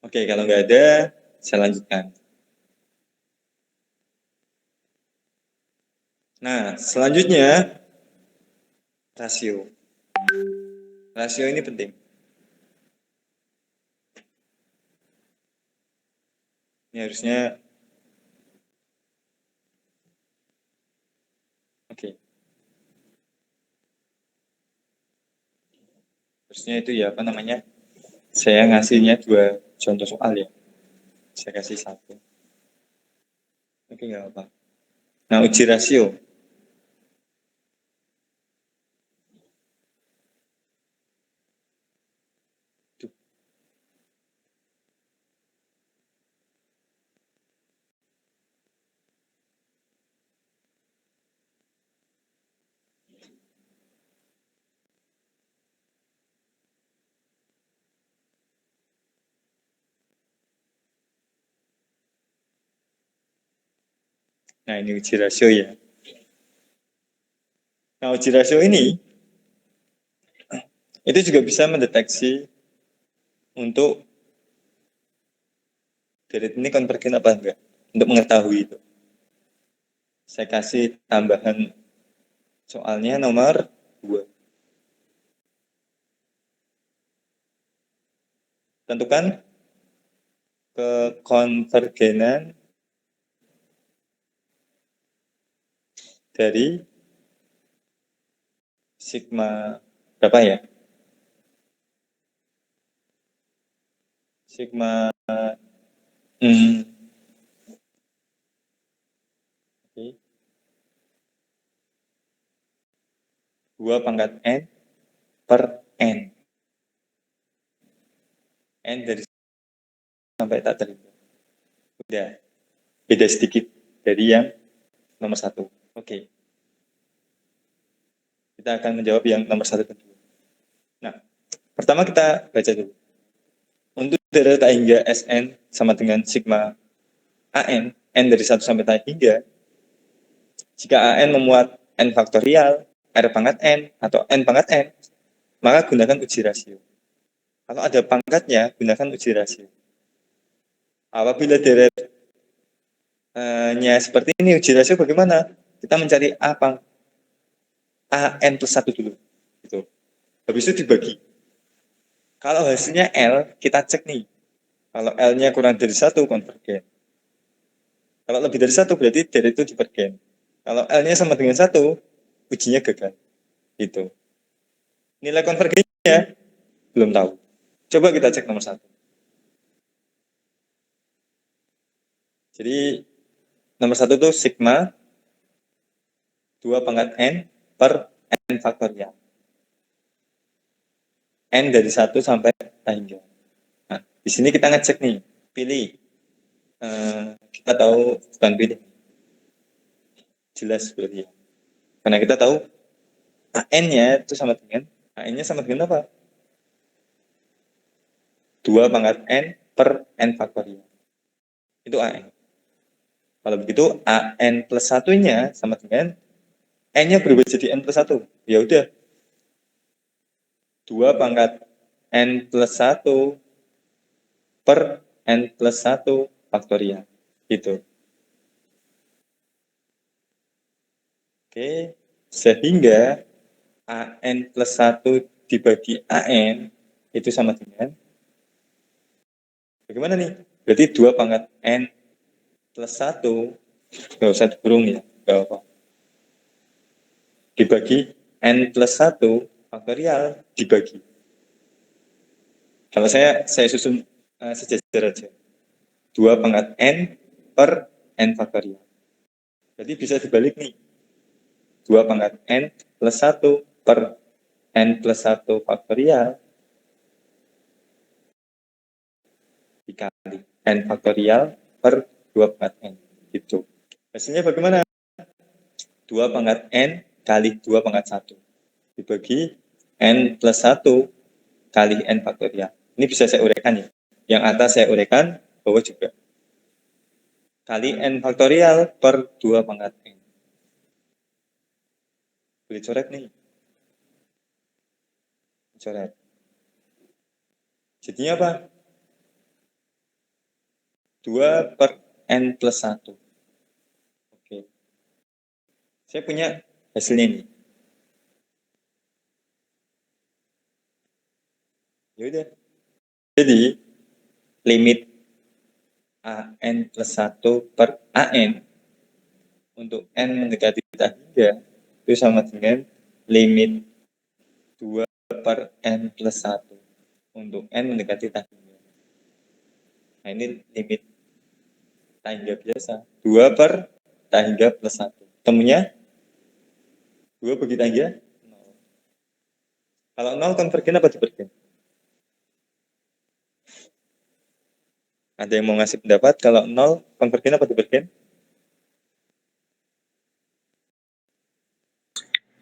Speaker 2: Oke, kalau nggak ada, saya lanjutkan. Nah, selanjutnya rasio. Rasio ini penting. Ini harusnya oke. Harusnya itu ya apa namanya? Saya ngasihnya 2 contoh soal ya. Saya kasih 1. Oke, nggak apa. Nah, uji rasio. Nah, ini uji rasio ya. Nah, uji rasio ini itu juga bisa mendeteksi untuk deret ini konvergen apa enggak. Untuk mengetahui itu. Saya kasih tambahan soalnya nomor 2. Tentukan kekonvergenan dari sigma berapa ya? Sigma hmm, okay. 2 pangkat N per N. N dari sampai tak terhingga. Udah, beda sedikit dari yang nomor 1. Oke. Kita akan menjawab yang nomor 1 dan 2. Nah, pertama kita baca dulu. Untuk deret tak hingga Sn sama dengan sigma AN, N dari 1 sampai tak hingga, jika AN memuat N faktorial, R pangkat N, atau N pangkat N, maka gunakan uji rasio. Kalau ada pangkatnya, gunakan uji rasio. Apabila deretnya seperti ini, uji rasio bagaimana? Kita mencari AN plus 1 dulu. Gitu. Habis itu dibagi. Kalau hasilnya L, kita cek nih. Kalau L-nya kurang dari 1, konvergen. Kalau lebih dari 1, berarti deret itu divergen. Kalau L-nya sama dengan 1, ujinya gagal. Gitu. Nilai konvergennya belum tahu. Coba kita cek nomor 1. Jadi nomor 1 itu sigma 2 pangkat N per N faktorial. N dari 1 sampai hingga. Nah, di sini kita ngecek nih, pilih. Kita tahu, bukan pilih. Jelas berarti ya. Karena kita tahu AN-nya itu sama dengan, AN-nya sama dengan apa? 2 pangkat N per N faktorial. Itu AN. Kalau begitu, AN plus 1-nya sama dengan N-nya berubah jadi N plus 1. Ya udah. 2 pangkat N plus 1 per N plus 1 faktorial. Gitu. Oke. Sehingga AN plus 1 dibagi AN itu sama dengan, bagaimana nih? Berarti 2 pangkat N plus 1, nggak usah dikurung ya, nggak apa. Dibagi N plus 1 faktorial dibagi. Kalau saya susun sejajar aja. 2 pangkat N per N faktorial. Jadi bisa dibalik nih. 2 pangkat N plus 1 per N plus 1 faktorial dikali N faktorial per 2 pangkat N. Gitu. Hasilnya bagaimana? 2 pangkat N kali 2 pangkat 1 dibagi N plus 1 kali N faktorial. Ini bisa saya uraikan ya. Yang atas saya uraikan, bawah juga. Kali N faktorial per 2 pangkat N. Boleh coret nih. Coret. Jadinya apa? 2 per N plus 1. Oke. Saya punya hasilnya ini. Ya udah. Jadi limit AN plus 1 per AN untuk N mendekati tak hingga itu sama dengan limit 2 per N plus 1 untuk N mendekati tak hingga. Nah ini limit tak hingga biasa 2 per tak hingga plus 1. Temunya 2 bagi tak hingga 0. Kalau 0 konvergen apa divergen? Ada yang mau ngasih pendapat? Kalau 0 konvergen apa divergen?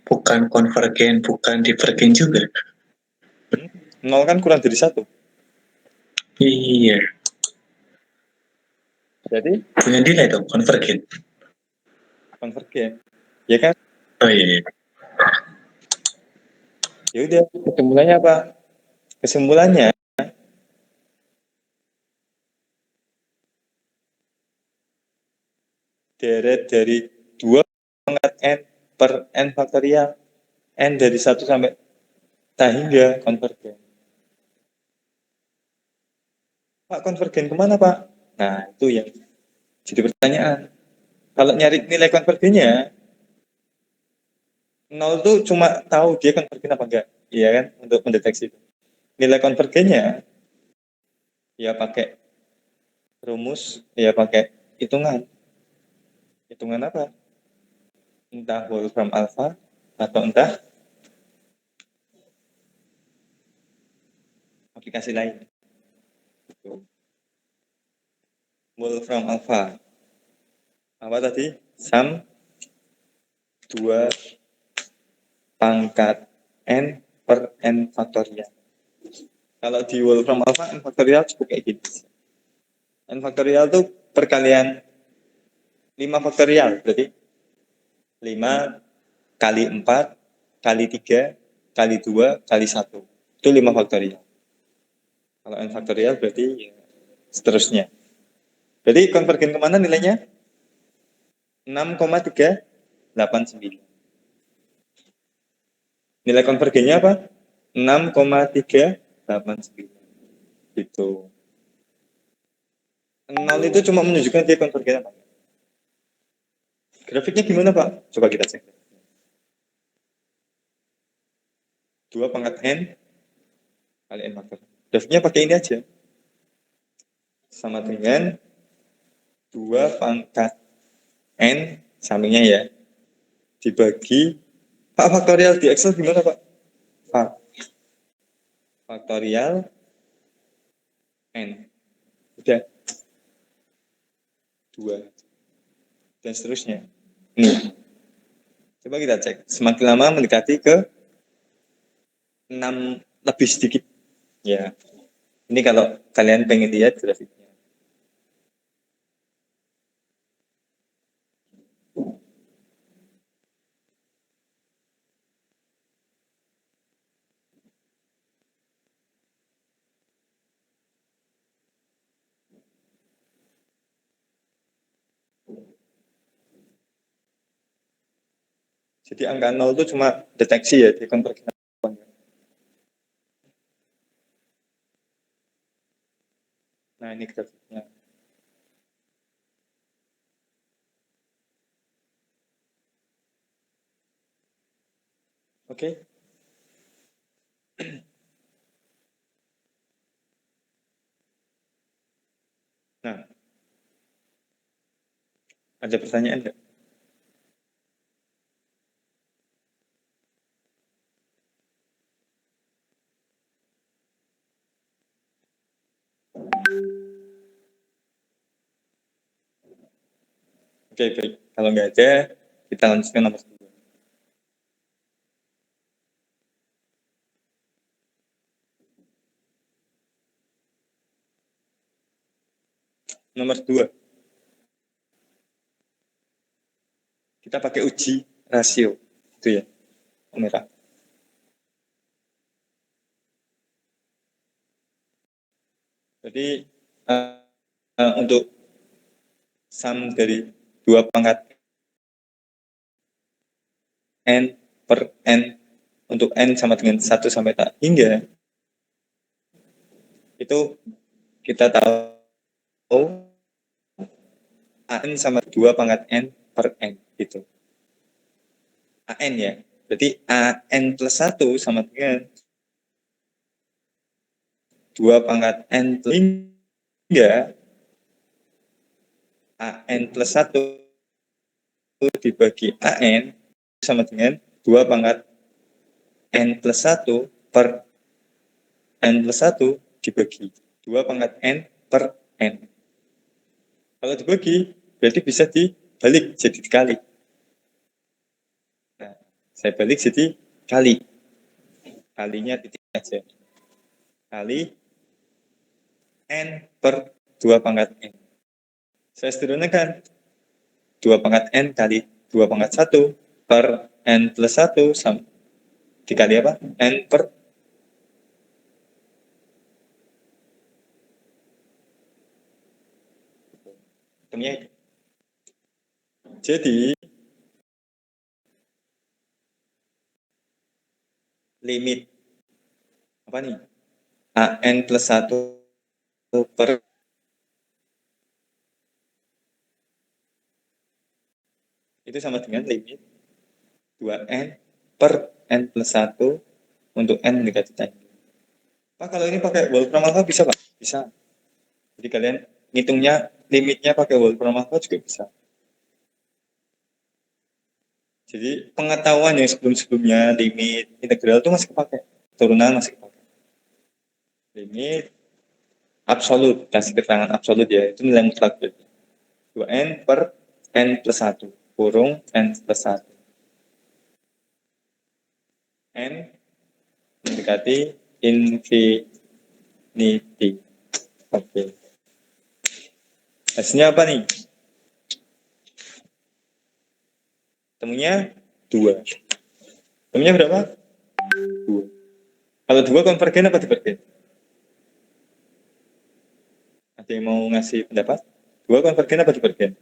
Speaker 1: Bukan konvergen, bukan divergen juga.
Speaker 2: 0 kan kurang dari 1.
Speaker 1: Iya.
Speaker 2: Jadi
Speaker 1: Punya nilai dong, konvergen.
Speaker 2: konvergen. Ya kan?
Speaker 1: Oh iya.
Speaker 2: Ya udah, kesimpulannya apa? Kesimpulannya deret dari 2 pangkat N per N faktorial N dari 1 sampai tak hingga konvergen. Pak, konvergen kemana Pak? Nah itu yang jadi pertanyaan. Kalau nyari nilai konvergennya 0 tuh cuma tahu dia konvergen apa enggak, iya kan, untuk mendeteksi itu. Nilai konvergennya ya pakai rumus, ya pakai hitungan. Hitungan apa? Entah Wolfram alpha atau entah aplikasi lain. Wolfram alpha. Apa tadi? Sum 2 pangkat N per N faktorial. Kalau di Wolfram alpha N faktorial cukup kayak gini. N faktorial itu perkalian 5 faktorial. Berarti 5 kali 4 kali 3 kali 2 kali 1. Itu 5 faktorial. Kalau N faktorial berarti seterusnya. Berarti konvergen kemana nilainya? 6,389. Nilai konvergennya apa? 6,389. Gitu. 0 itu cuma menunjukkan dia konvergen apa. Grafiknya gimana Pak? Coba kita cek. 2 pangkat N kali N faktor. Grafiknya pakai ini aja. Sama dengan 2 pangkat N sampingnya ya. Dibagi Pak, faktorial di Excel gimana Pak? Faktorial N. Udah. 2. Dan seterusnya. Nih. Coba kita cek. Semakin lama mendekati ke 6 lebih sedikit. Ya. Ini kalau kalian pengen lihat grafiknya. Jadi angka 0 itu cuma deteksi ya, di konvergen. Nah, ini grafiknya. Oke. Nah, ada pertanyaan enggak? Oke, baik. Kalau nggak ada, kita lanjutkan nomor 2. Nomor 2. Kita pakai uji rasio. Itu ya, merah. Jadi, untuk sum dari 2 pangkat N per N untuk N sama dengan 1 sampai tak hingga, itu kita tahu AN sama 2 pangkat N per N gitu. AN ya. Berarti AN plus 1 sama dengan 2 pangkat N plus hingga AN plus 1 dibagi AN sama dengan 2 pangkat N plus 1 per N plus 1 dibagi 2 pangkat N per N. Kalau dibagi, berarti bisa dibalik jadi dikali. Nah, saya balik jadi kali. Kalinya titik aja. Kali N per 2 pangkat N. Saya sederhanakan 2 pangkat N kali 2 pangkat 1 per N plus 1 sama dikali apa? N per hitungnya. Jadi limit apa nih? AN plus 1 per itu sama dengan limit 2N per N plus 1 untuk N mendekati tadi. Pak, kalau ini pakai Wolfram alpha bisa, Pak? Bisa. Jadi kalian ngitungnya limitnya pakai Wolfram alpha juga bisa. Jadi pengetahuan yang sebelum-sebelumnya limit integral itu masih kepake. Turunan masih kepake. Limit absolut, kasih keterangan absolut ya, itu nilai mutlak berarti. 2N per N plus 1 kurung N plus 1. N mendekati infinity. Oke. Hasilnya apa nih? Temunya 2. Temunya berapa? 2. Kalau 2 konvergen apa divergen? Ada yang mau ngasih pendapat? 2 konvergen apa divergen?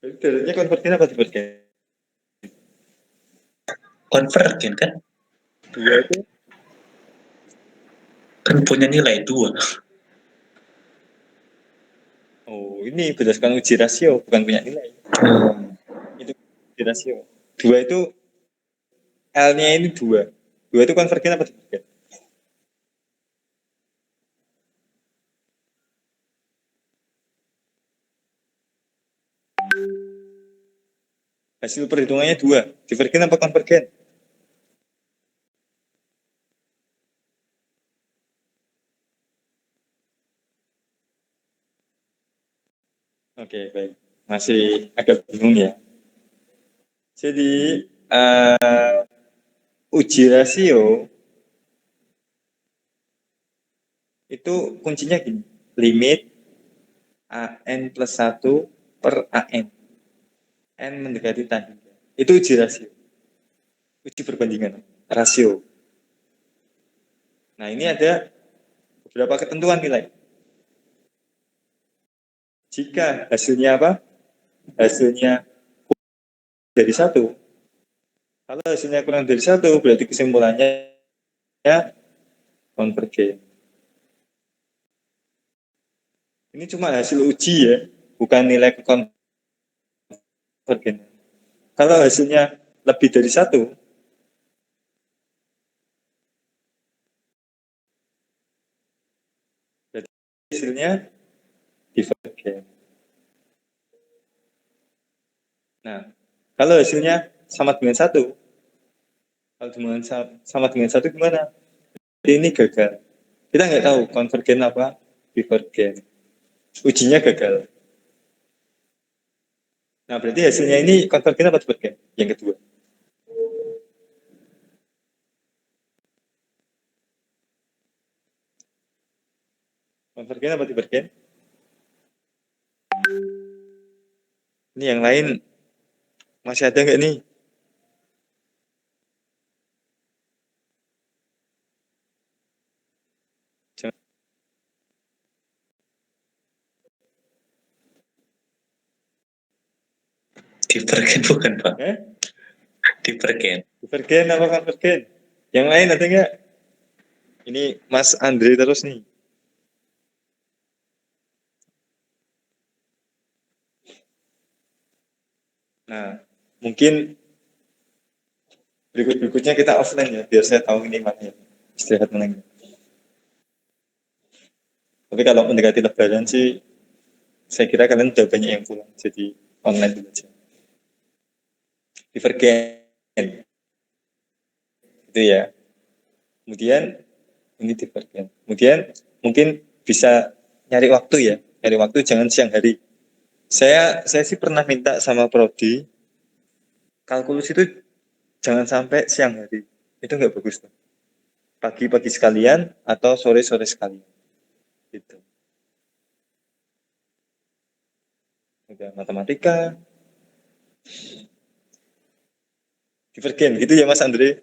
Speaker 2: Dalilnya konvergen apa divergen?
Speaker 1: Konvergen kan?
Speaker 2: 2 itu
Speaker 1: Kan punya nilai 2.
Speaker 2: oh ini berdasarkan uji rasio bukan punya nilai. Itu uji rasio. 2 itu L-nya ini 2. 2 itu konvergen apa divergen? Hasil perhitungannya 2. Divergen apa konvergen? Oke, baik. Masih agak bingung ya. Jadi uji rasio itu kuncinya gini. Limit AN plus 1 per AN. N mendekati tangga. Itu uji rasio. Uji perbandingan. Rasio. Nah, ini ada beberapa ketentuan nilai. Jika hasilnya apa? Hasilnya dari 1. Kalau hasilnya kurang dari 1, berarti kesimpulannya ya konvergen. Ini cuma hasil uji ya, bukan nilai konvergen. Kalau hasilnya lebih dari 1, berarti hasilnya divergen. Nah, kalau hasilnya sama dengan 1, kalau sama dengan 1 gimana? Ini gagal. Kita nggak tahu konvergen apa divergen. Ujinya gagal. Nah, berarti hasilnya ini konvergen apa divergen? Yang kedua. Konvergen apa divergen? Ini yang lain masih ada nggak nih?
Speaker 1: Divergen bukan, Pak?
Speaker 2: Eh?
Speaker 1: Divergen.
Speaker 2: Divergen apa konvergen? Yang lain ada nggak? Ini Mas Andre terus nih. Nah, mungkin berikutnya kita offline ya, biar saya tahu ini mana ya. Istirahat mana. Tapi kalau mendekati lebaran sih, saya kira kalian udah banyak yang pulang, jadi online dulu aja. Divergen, itu ya. Kemudian ini divergen. Kemudian mungkin bisa nyari waktu ya, nyari waktu jangan siang hari. Saya sih pernah minta sama prodi, kalkulus itu jangan sampai siang hari. Itu nggak bagus tuh. Pagi-pagi sekalian atau sore-sore sekalian. Gitu. Udah matematika, divergen gitu ya Mas Andre.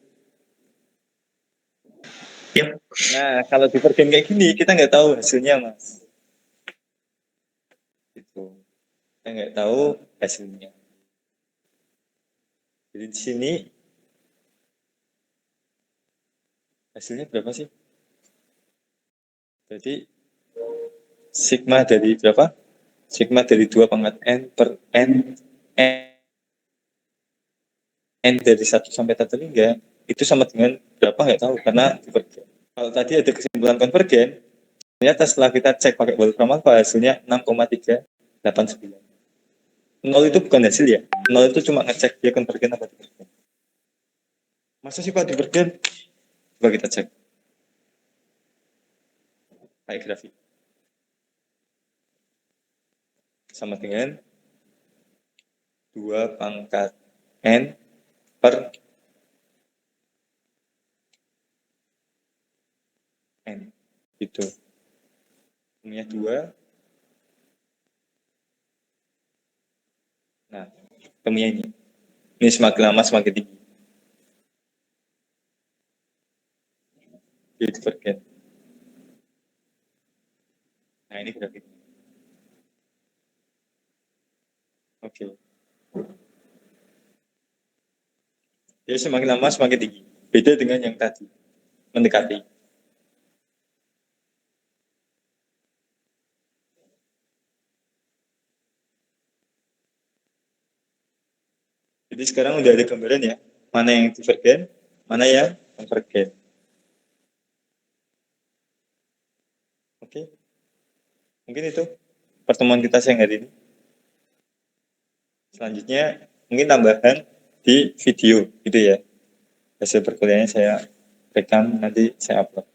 Speaker 1: Yap.
Speaker 2: Nah, kalau divergen kayak gini, kita nggak tahu hasilnya, Mas. Gitu. Kita nggak tahu hasilnya. Jadi di sini hasilnya berapa sih? Jadi sigma dari berapa? Sigma dari 2 pangkat N per N dari 1 sampai 1 hingga itu sama dengan berapa nggak tahu karena divergen. Kalau tadi ada kesimpulan konvergen, ternyata setelah kita cek pakai Wolfram alpha hasilnya 6,389. Nol itu bukan hasil ya. Nol itu cuma ngecek dia konvergen apa divergen. Masa sih Pak divergen? Coba kita cek. Pakai grafik. Sama dengan 2 pangkat N per N. Gitu. Ini 2. Nah, temunya ini. Ini semakin lama semakin tinggi. Jadi divergen. Nah, ini grafik. Oke. Jadi semakin lama semakin tinggi. Beda dengan yang tadi. Mendekati. Jadi sekarang udah ada gambaran ya. Mana yang divergen, mana yang konvergen. Oke. Mungkin itu pertemuan kita siang hari ini. Selanjutnya mungkin tambahan di video gitu ya. Hasil perkuliahannya saya rekam, nanti saya upload.